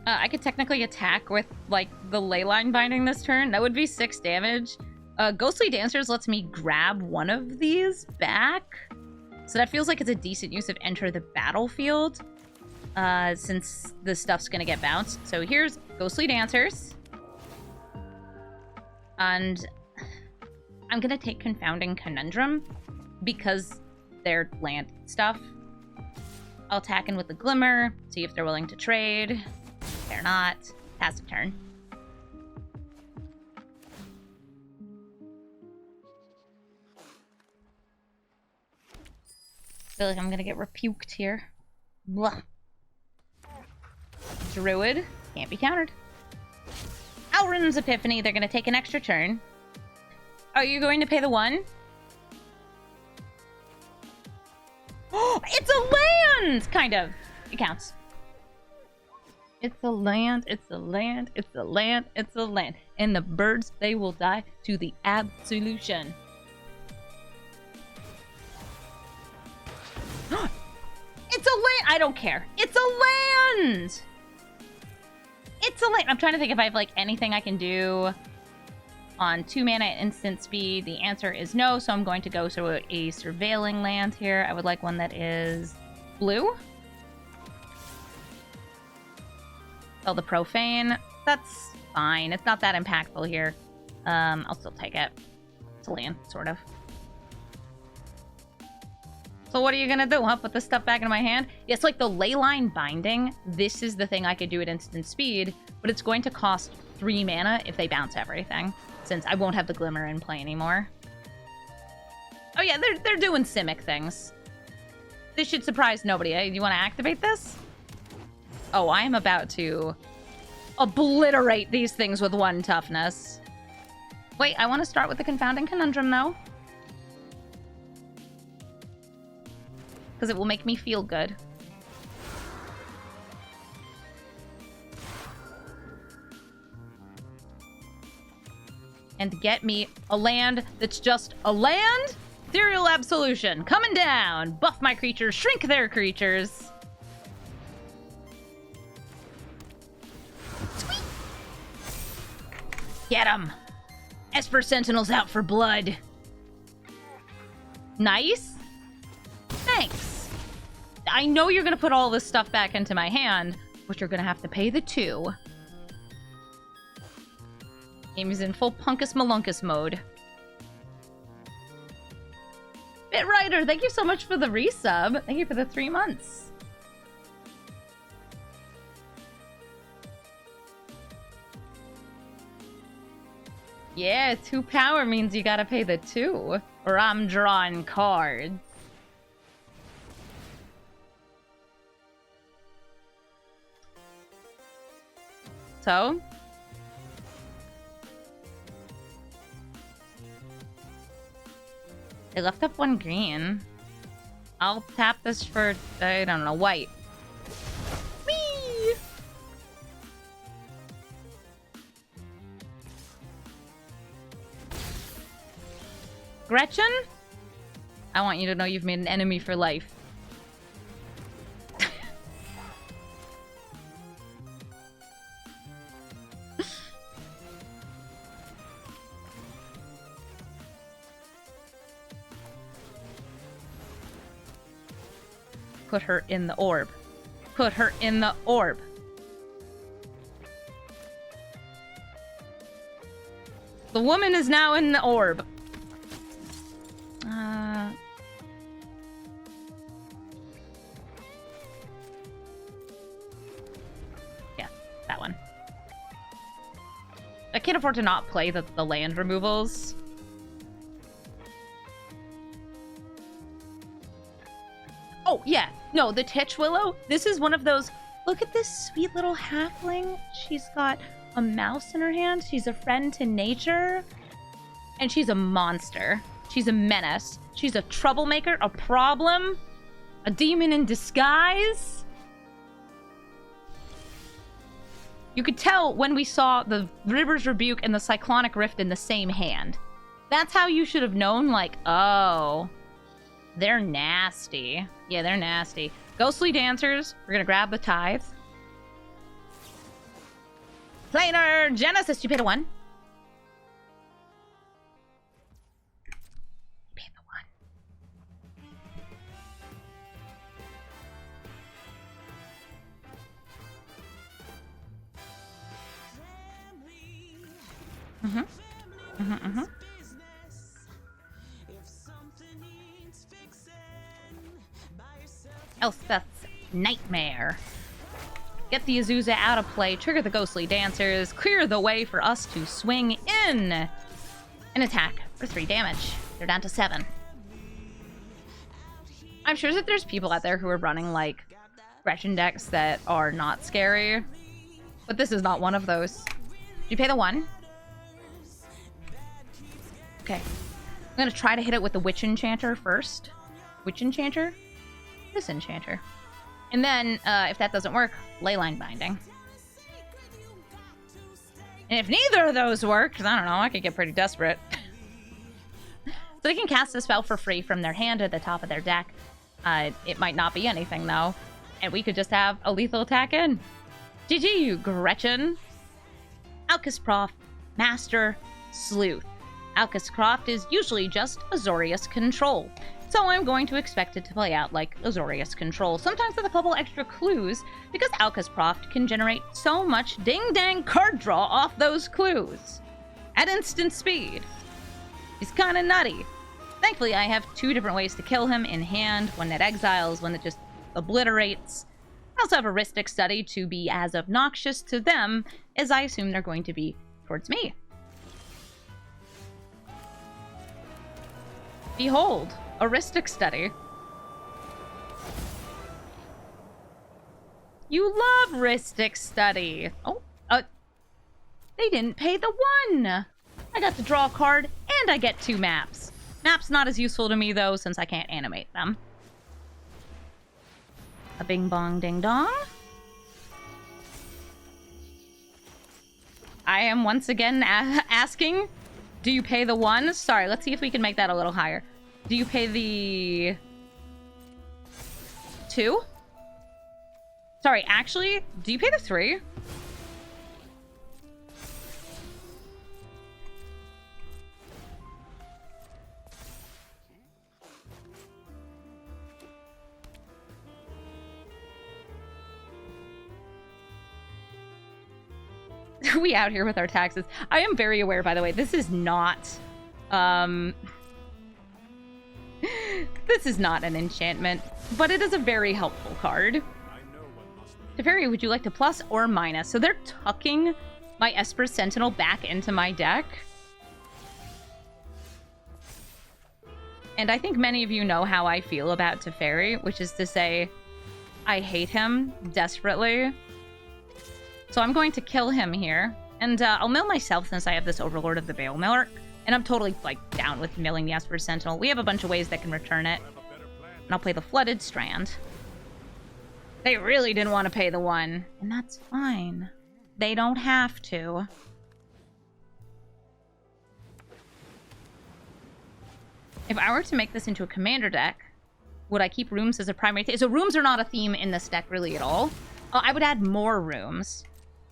I could technically attack with, like, the Leyline Binding this turn. That would be 6 damage. Ghostly Dancers lets me grab one of these back. So that feels like it's a decent use of Enter the Battlefield. Since the stuff's gonna get bounced. So here's Ghostly Dancers. And I'm gonna take Confounding Conundrum because they're land stuff. I'll attack in with the Glimmer, see if they're willing to trade. They're not. Pass the turn. Feel like I'm gonna get rebuked here. Blah. Druid. Can't be countered. Alrund's Epiphany. They're gonna take an extra turn. Are you going to pay the 1? Oh, it's a land! Kind of. It counts. It's a land, it's a land, it's a land, it's a land. And the birds, they will die to the absolution. It's a land! I don't care. It's a land! It's a land! I'm trying to think if I have, like, anything I can do on 2 mana at instant speed. The answer is no, so I'm going to go through a surveilling land here. I would like one that is blue. Oh, the Profane. That's fine. It's not that impactful here. I'll still take it. It's a land, sort of. So what are you gonna do, huh? Put this stuff back in my hand? Yeah, it's like the Leyline Binding. This is the thing I could do at instant speed, but it's going to cost 3 mana if they bounce everything, since I won't have the Glimmer in play anymore. Oh yeah, they're doing Simic things. This should surprise nobody. You want to activate this? Oh, I am about to obliterate these things with 1 toughness. Wait, I want to start with the Confounding Conundrum, though. Because it will make me feel good. And get me a land that's just a land? Ethereal Absolution, coming down. Buff my creatures, shrink their creatures. Get him! Esper Sentinel's out for blood. Nice. Thanks. I know you're gonna put all this stuff back into my hand, but you're gonna have to pay the 2. Game is in full Punkus Malunkus mode. Bitrider, thank you so much for the resub. Thank you for the 3 months. Yeah, 2 power means you gotta pay the 2, or I'm drawing cards. So? They left up 1 green. I'll tap this for, I don't know, white. Whee! Gretchen? I want you to know you've made an enemy for life. Put her in the orb. Put her in the orb. The woman is now in the orb. Yeah, that one. I can't afford to not play the land removals. Oh, yeah. No, the Titch Willow. This is one of those... Look at this sweet little halfling. She's got a mouse in her hand. She's a friend to nature. And she's a monster. She's a menace. She's a troublemaker, a problem, a demon in disguise. You could tell when we saw the River's Rebuke and the Cyclonic Rift in the same hand. That's how you should have known, like, oh... They're nasty. Yeah, they're nasty. Ghostly Dancers. We're gonna grab the tithe. Planar Genesis. You paid a 1. You paid the 1. Elspeth's Nightmare. Get the Azusa out of play, trigger the Ghostly Dancers, clear the way for us to swing in. An attack for 3 damage. They're down to 7. I'm sure that there's people out there who are running, like, Gretchen decks that are not scary. But this is not one of those. Did you pay the 1? Okay. I'm gonna try to hit it with the Witch Enchanter first. Witch Enchanter? This Enchanter. And then, if that doesn't work, Leyline Binding. And if neither of those work, I don't know, I could get pretty desperate. So they can cast a spell for free from their hand at the top of their deck. It might not be anything, though. And we could just have a lethal attack in. GG, you Gretchen. Alquist Proft, Master Sleuth. Alquist Proft is usually just Azorius Control. So I'm going to expect it to play out like Azorius Control, sometimes with a couple extra clues, because Alquist Proft can generate so much ding-dang card draw off those clues. At instant speed. He's kinda nutty. Thankfully, I have 2 different ways to kill him in hand, one that exiles, one that just obliterates. I also have a Rhystic Study to be as obnoxious to them as I assume they're going to be towards me. Behold, a Rhystic Study. You love Rhystic Study. Oh, they didn't pay the 1. I got to draw a card, and I get 2 maps. Maps not as useful to me, though, since I can't animate them. A bing bong ding dong. I am once again asking, do you pay the 1? Sorry, let's see if we can make that a little higher. Do you pay the 2? Sorry, actually, do you pay the 3? We out here with our taxes. I am very aware, by the way, this is not, this is not an enchantment, but it is a very helpful card. Teferi, would you like to plus or minus? So they're tucking my Esper Sentinel back into my deck. And I think many of you know how I feel about Teferi, which is to say, I hate him desperately. So I'm going to kill him here. And I'll mill myself since I have this Overlord of the Bale Miller And I'm totally, like, down with milling the Esper Sentinel. We have a bunch of ways that can return it. And I'll play the Flooded Strand. They really didn't want to pay the 1. And that's fine. They don't have to. If I were to make this into a commander deck, would I keep rooms as a primary theme? So rooms are not a theme in this deck really at all. I would add more rooms.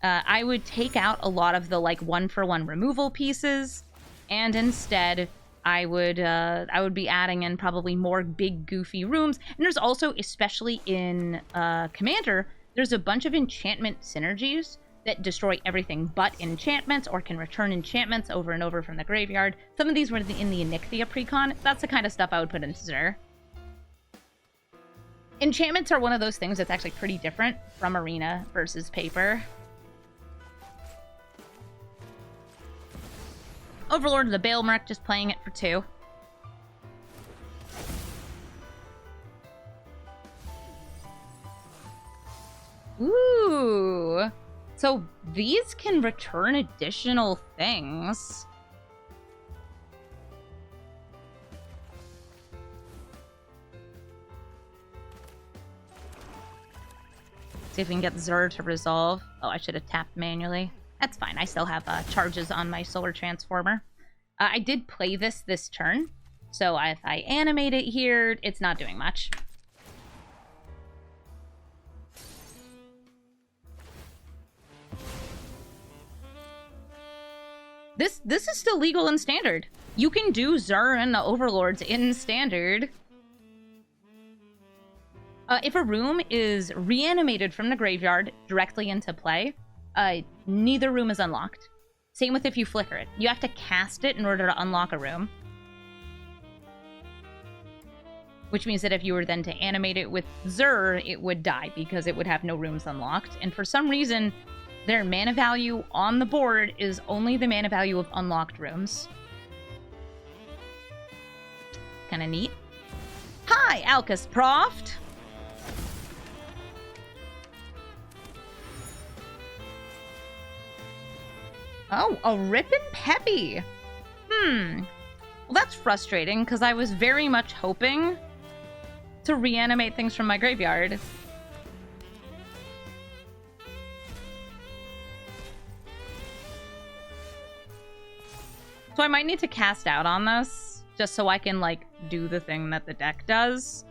I would take out a lot of the, like, 1-for-1 removal pieces. And instead, I would be adding in probably more big, goofy rooms. And there's also, especially in Commander, there's a bunch of enchantment synergies that destroy everything but enchantments or can return enchantments over and over from the graveyard. Some of these were in the Enixia precon. That's the kind of stuff I would put into Zur. Enchantments are one of those things that's actually pretty different from Arena versus Paper. Overlord of the Baelmerk, just playing it for 2. Ooh. So these can return additional things. See if we can get Zur to resolve. Oh, I should have tapped manually. That's fine. I still have charges on my Solar Transformer. I did play this turn. So if I animate it here, it's not doing much. This is still legal in Standard. You can do Zur and the Overlords in Standard. If a room is reanimated from the graveyard directly into play, neither room is unlocked. Same with if you flicker it. You have to cast it in order to unlock a room. Which means that if you were then to animate it with Zur, it would die because it would have no rooms unlocked. And for some reason, their mana value on the board is only the mana value of unlocked rooms. Kinda neat. Hi, Alquist Proft! Oh, a Rippin' Peppy! Well, that's frustrating, because I was very much hoping to reanimate things from my graveyard. So I might need to cast out on this, just so I can, like, do the thing that the deck does.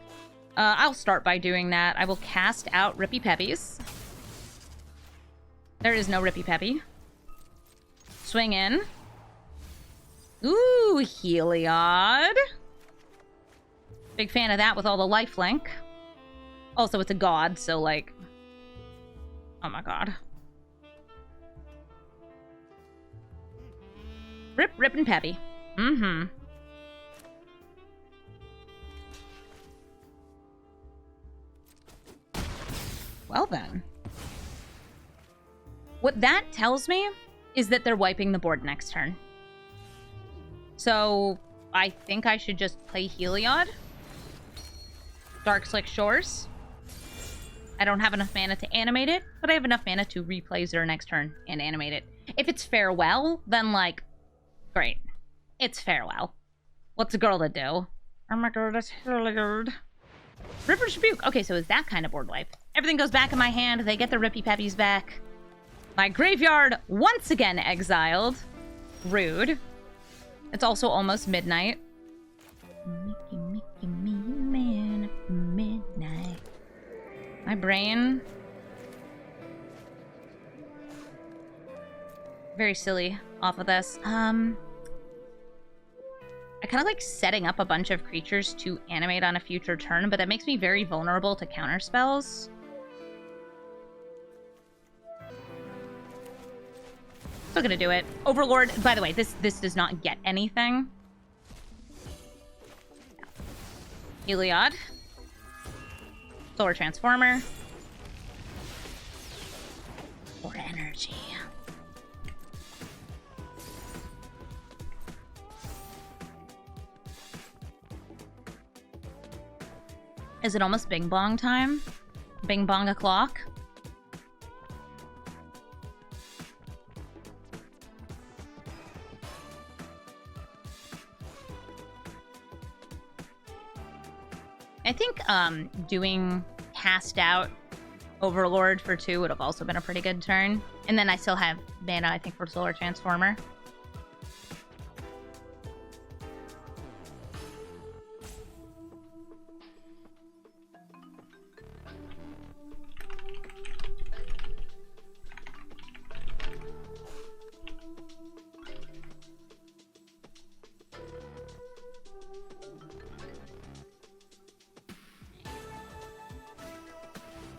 I'll start by doing that. I will cast out Rippy Peppies. There is no Rippy Peppy. Swing in. Ooh, Heliod. Big fan of that with all the lifelink. Also, it's a god, so, like... Oh my god. Rip and Peppy. Mm-hmm. Well then. What that tells me is that they're wiping the board next turn. So, I think I should just play Heliod. Dark Slick Shores. I don't have enough mana to animate it, but I have enough mana to replay Zur next turn and animate it. If it's Farewell, then, like, great. It's Farewell. What's a girl to do? Oh my god, that's Heliod. Ripper's Rebuke. Okay, so it's that kind of board wipe. Everything goes back in my hand. They get the Rippy Peppies back. My graveyard, once again exiled. Rude. It's also almost midnight. Mickey, me, man, midnight. My brain. Very silly off of this. I kind of like setting up a bunch of creatures to animate on a future turn, but that makes me very vulnerable to counter spells. Still gonna do it. Overlord, by the way, this does not get anything. Heliod. Solar Transformer. For energy. Is it almost Bing Bong time? Bing Bong o'clock? I think doing cast out Overlord for 2 would have also been a pretty good turn. And then I still have mana, I think, for Solar Transformer.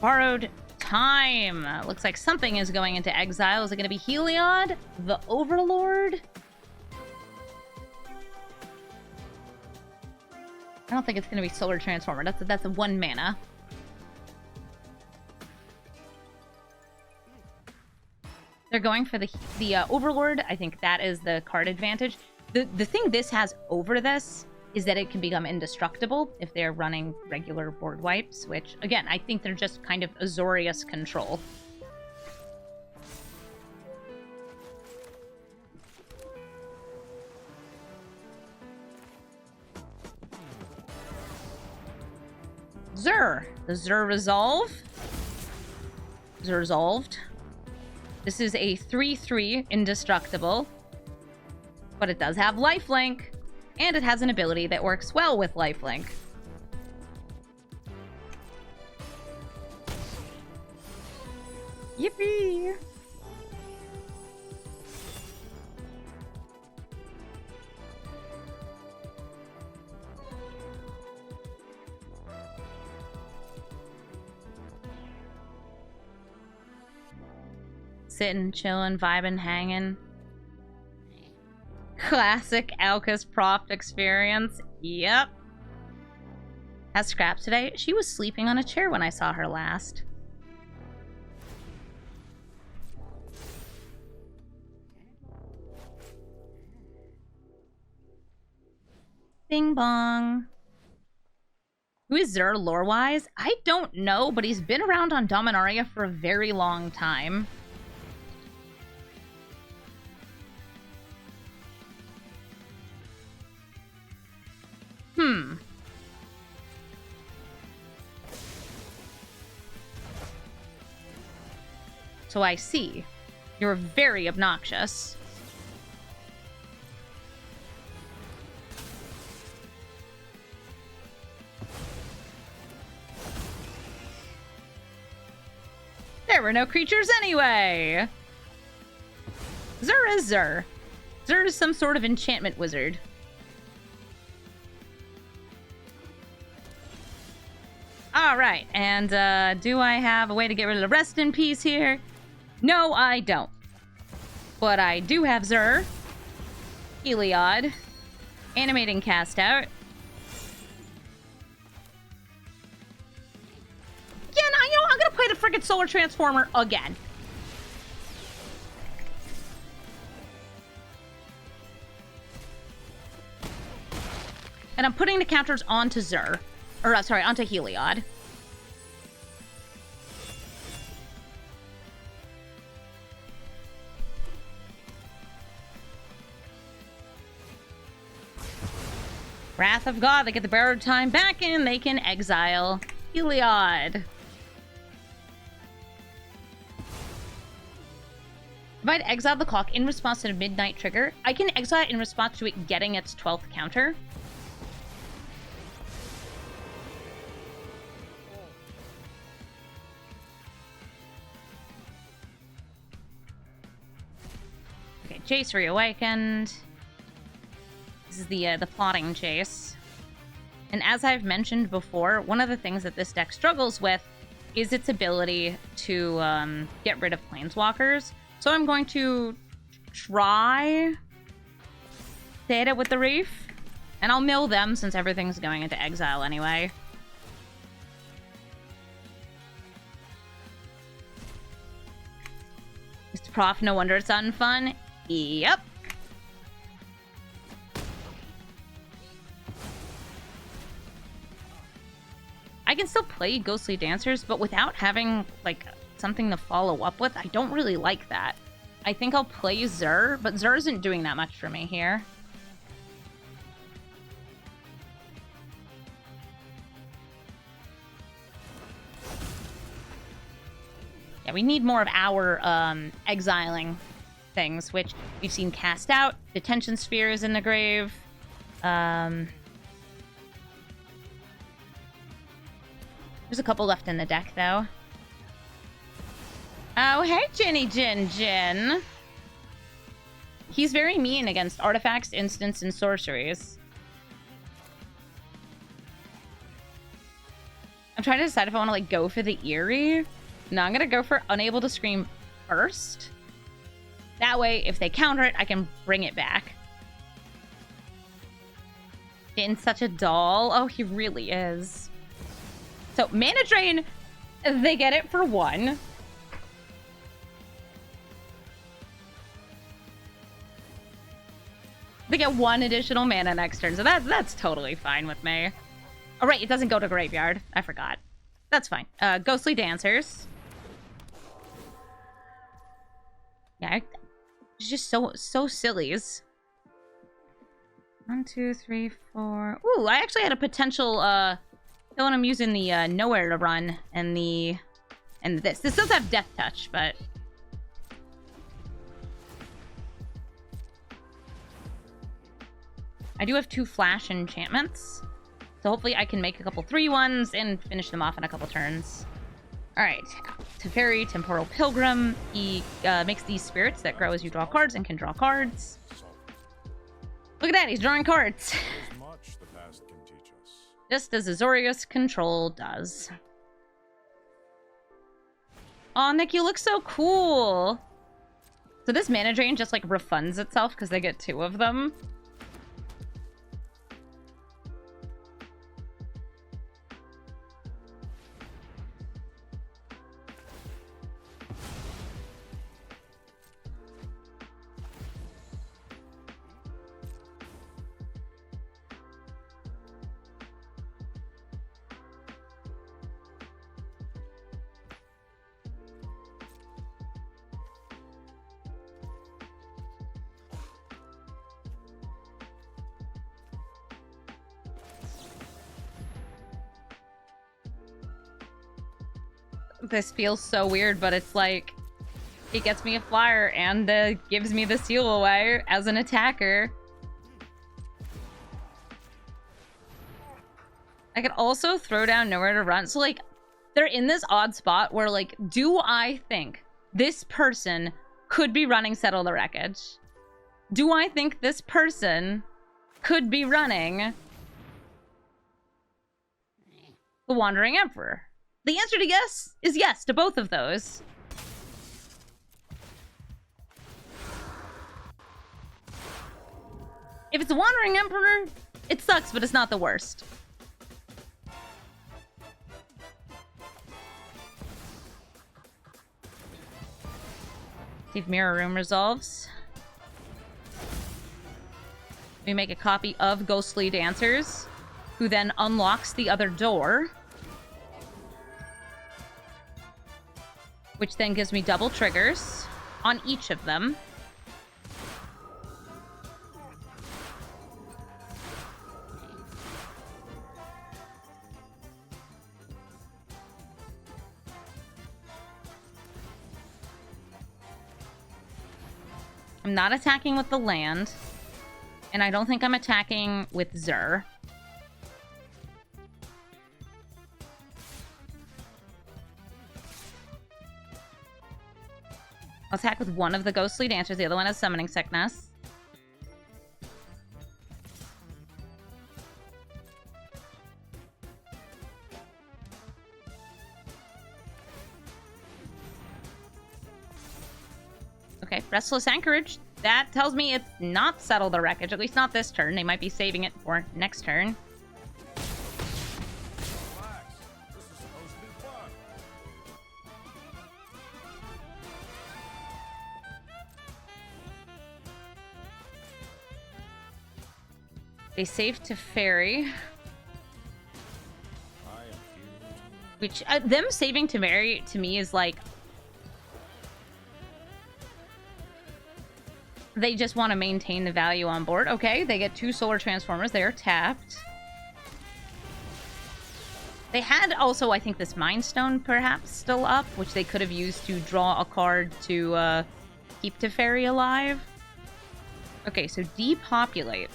Borrowed time. Looks like something is going into exile. Is it going to be Heliod, the Overlord? I don't think it's going to be Solar Transformer. That's a 1 mana. They're going for the Overlord. I think that is the card advantage. The thing this has over this is that it can become indestructible if they're running regular board wipes, which, again, I think they're just kind of Azorius control. Zur. The Zur Resolve. Zur Resolved. This is a 3/3 indestructible, but it does have lifelink. And it has an ability that works well with lifelink. Yippee! Sitting, chilling, vibing, hanging. Classic Alquist Proft experience. Yep. Has scraps today. She was sleeping on a chair when I saw her last. Bing bong. Who is Zur lore-wise? I don't know, but he's been around on Dominaria for a very long time. So I see. You're very obnoxious. There were no creatures anyway! Zur is Zur. Zur is some sort of enchantment wizard. Alright, and do I have a way to get rid of the rest in peace here? No, I don't. But I do have Zur, Heliod, animating cast out. Yeah, no, you know, I'm gonna play the frickin' Solar Transformer again. And I'm putting the counters onto Zur. Or, sorry, onto Heliod. Wrath of God, they get the borrowed time back in, they can exile Heliod. If I'd exile the clock in response to the midnight trigger, I can exile it in response to it getting its 12th counter. Okay, Jace reawakened. This is the plotting chase. And as I've mentioned before, one of the things that this deck struggles with is its ability to get rid of planeswalkers. So I'm going to try to hit it with the Reef. And I'll mill them since everything's going into exile anyway. Mr. Prof, no wonder it's unfun. Yep. I can still play Ghostly Dancers, but without having, like, something to follow up with, I don't really like that. I think I'll play Zur, but Zur isn't doing that much for me here. Yeah, we need more of our exiling things, which we've seen cast out. Detention spheres in the grave. There's a couple left in the deck, though. Oh, hey, Ginny Jin Jin. He's very mean against artifacts, instants, and sorceries. I'm trying to decide if I want to, like, go for the Eerie. No, I'm gonna go for Unable to Scream first. That way, if they counter it, I can bring it back. In such a doll. Oh, he really is. So, Mana Drain, they get it for 1. They get 1 additional mana next turn, so that's totally fine with me. Oh, right, it doesn't go to graveyard. I forgot. That's fine. Ghostly Dancers. Yeah, it's just so sillies. 1, 2, 3, 4. Ooh, I actually had a potential kill when I'm using the Nowhere to Run and this. This does have Death Touch, but I do have 2 flash enchantments. So hopefully I can make a couple 3/1s and finish them off in a couple turns. Alright, Teferi, Temporal Pilgrim. He makes these spirits that grow as you draw cards and can draw cards. Look at that, he's drawing cards. Much the past can teach us. Just as Azorius Control does. Aw, Nick, you look so cool! So this mana drain just, like, refunds itself because they get 2 of them. This feels so weird, but it's like it gets me a flyer and gives me the seal away as an attacker. I could also throw down Nowhere to Run. So, like, they're in this odd spot where, like, do I think this person could be running Settle the Wreckage? Do I think this person could be running the Wandering Emperor? The answer to yes is yes to both of those. If it's a Wandering Emperor, it sucks, but it's not the worst. See if Mirror Room resolves. We make a copy of Ghostly Dancers, who then unlocks the other door, which then gives me double triggers on each of them. I'm not attacking with the land, and I don't think I'm attacking with Zur. I'll attack with one of the Ghostly Dancers. The other one has Summoning Sickness. Okay, Restless Anchorage. That tells me it's not Settle the Wreckage. At least not this turn. They might be saving it for next turn. Relax. This is supposed to be fun. They save to Fairy. I am here. Which, them saving to Fairy, to me, is like... They just want to maintain the value on board. Okay, they get 2 Solar Transformers. They are tapped. They had also, I think, this Mind Stone perhaps still up, which they could have used to draw a card to keep Teferi alive. Okay, so depopulate.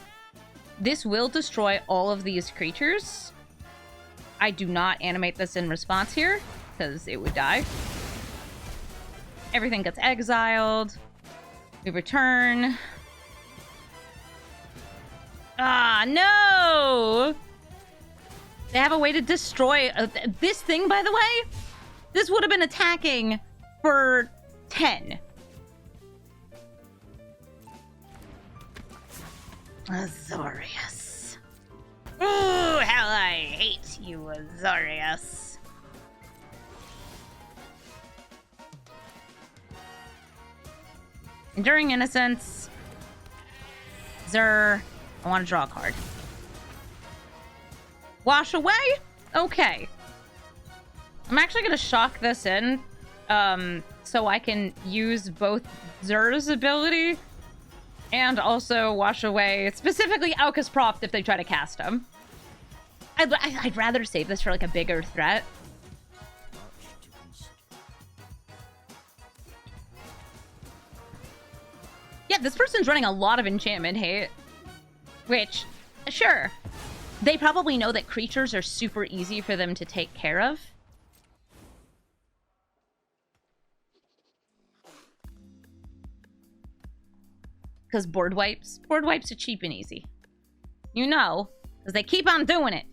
This will destroy all of these creatures. I do not animate this in response here, because it would die. Everything gets exiled. We return. Ah, no! They have a way to destroy this thing, by the way. This would have been attacking for 10. Azorius. Ooh, how I hate you, Azorius. Enduring Innocence. Zur. I want to draw a card. Wash away? Okay. I'm actually going to shock this in so I can use both Zur's ability and also wash away, specifically Alquist Proft if they try to cast him. I'd rather save this for like a bigger threat. Yeah, this person's running a lot of enchantment hate. Which, sure, they probably know that creatures are super easy for them to take care of. Because board wipes are cheap and easy. You know, because they keep on doing it.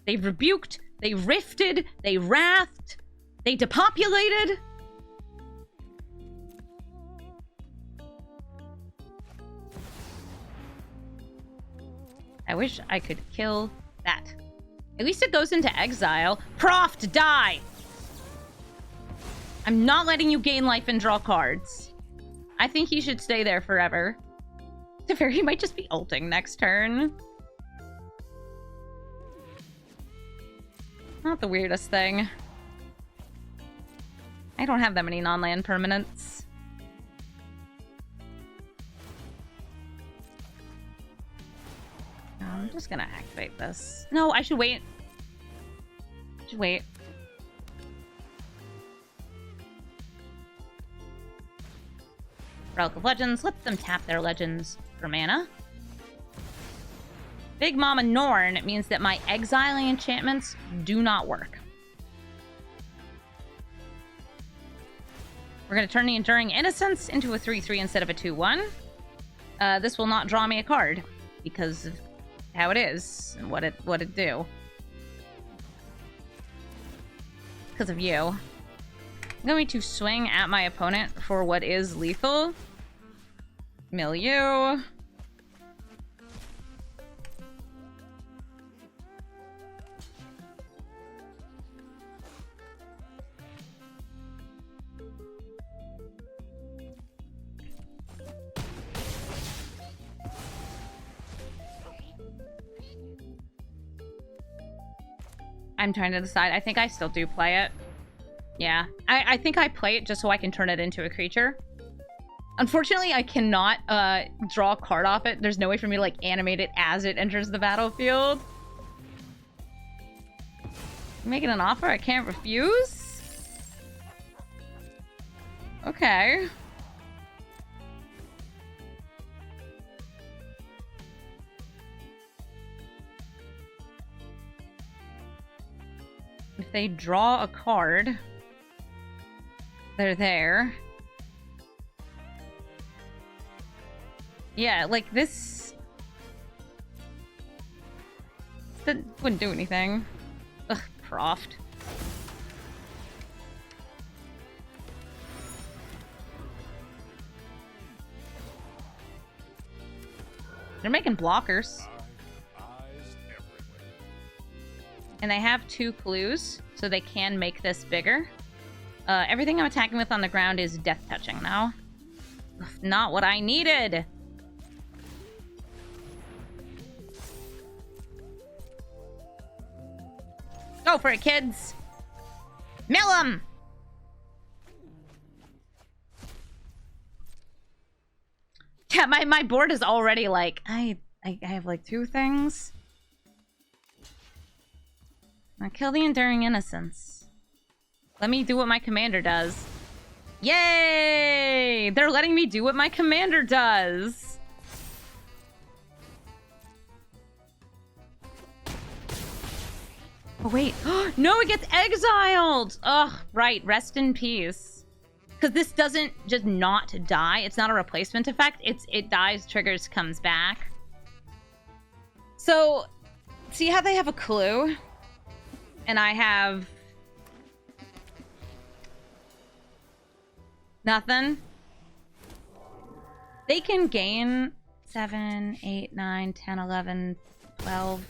They've rebuked, they rifted, they wrathed, they depopulated. I wish I could kill that. At least it goes into exile. Proft, die! I'm not letting you gain life and draw cards. I think he should stay there forever. To be fair, he might just be ulting next turn. Not the weirdest thing. I don't have that many non-land permanents. I'm just gonna activate this. No, I should wait. I should wait. Relic of Legends. Let them tap their legends for mana. Big Mama Norn means that my exiling enchantments do not work. We're going to turn the Enduring Innocence into a 3/3 instead of a 2/1. This will not draw me a card because of how it is and what it do. Because of you. I'm going to swing at my opponent for what is lethal. Milieu. I'm trying to decide. I think I still do play it. Yeah. I think I play it just so I can turn it into a creature. Unfortunately, I cannot draw a card off it. There's no way for me to like animate it as it enters the battlefield. Making an offer I can't refuse? Okay. If they draw a card, they're there. Yeah, like this... That wouldn't do anything. Ugh, Proft. They're making blockers. And they have 2 clues, so they can make this bigger. Everything I'm attacking with on the ground is death touching now. Ugh, not what I needed! Go for it, kids! Mill 'em! Yeah, my board is already like, I have like 2 things. Kill the Enduring Innocence. Let me do what my commander does. Yay! They're letting me do what my commander does. Oh, wait. No, it gets exiled! Ugh, right. Rest in peace. Because this doesn't just not die. It's not a replacement effect. It dies, triggers, comes back. So, see how they have a clue? And I have... nothing? They can gain 7, 8, 9, 10, 11, 12...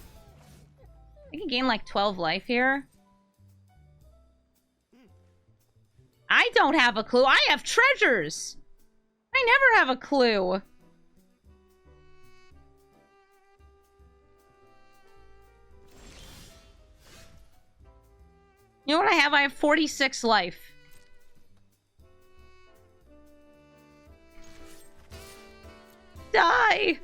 I can gain like 12 life here. I don't have a clue. I have treasures. I never have a clue. You know what I have? I have 46 life. Die.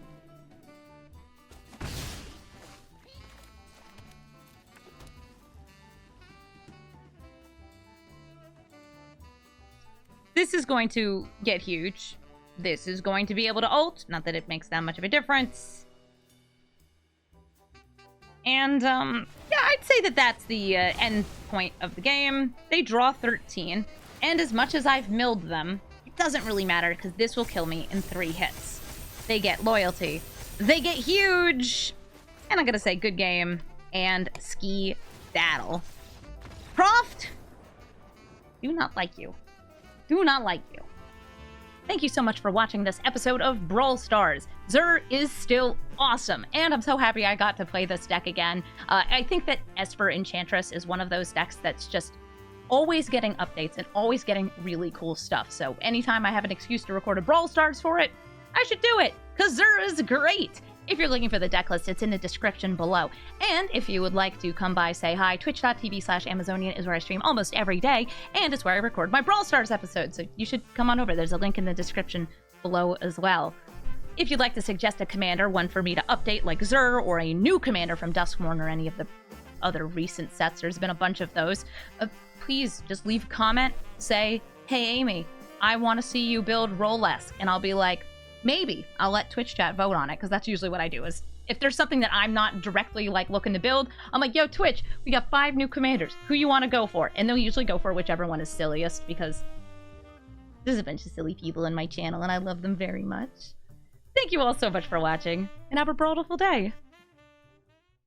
This is going to get huge. This is going to be able to ult. Not that it makes that much of a difference. And, yeah, I'd say that that's the end point of the game. They draw 13. And as much as I've milled them, it doesn't really matter because this will kill me in 3 hits. They get loyalty. They get huge. And I'm going to say good game and ski battle. Proft! Do not like you. Do not like you. Thank you so much for watching this episode of Brawl Stars. Xur is still awesome, and I'm so happy I got to play this deck again. I think that Esper Enchantress is one of those decks that's just always getting updates and always getting really cool stuff. So anytime I have an excuse to record a Brawl Stars for it, I should do it, because Xur is great! If you're looking for the deck list, it's in the description below. And if you would like to come by, say hi, twitch.tv/Amazonian is where I stream almost every day, and it's where I record my Brawl Stars episodes, so you should come on over. There's a link in the description below as well. If you'd like to suggest a commander, one for me to update like Xur, or a new commander from Duskmourn or any of the other recent sets, there's been a bunch of those, please just leave a comment, say, hey Amy, I want to see you build Rolesk, and I'll be like, maybe I'll let Twitch chat vote on it, because that's usually what I do. Is if there's something that I'm not directly like looking to build, I'm like, yo, Twitch, we got 5 new commanders. Who you want to go for? And they'll usually go for whichever one is silliest, because there's a bunch of silly people in my channel, and I love them very much. Thank you all so much for watching, and have a brawlful day.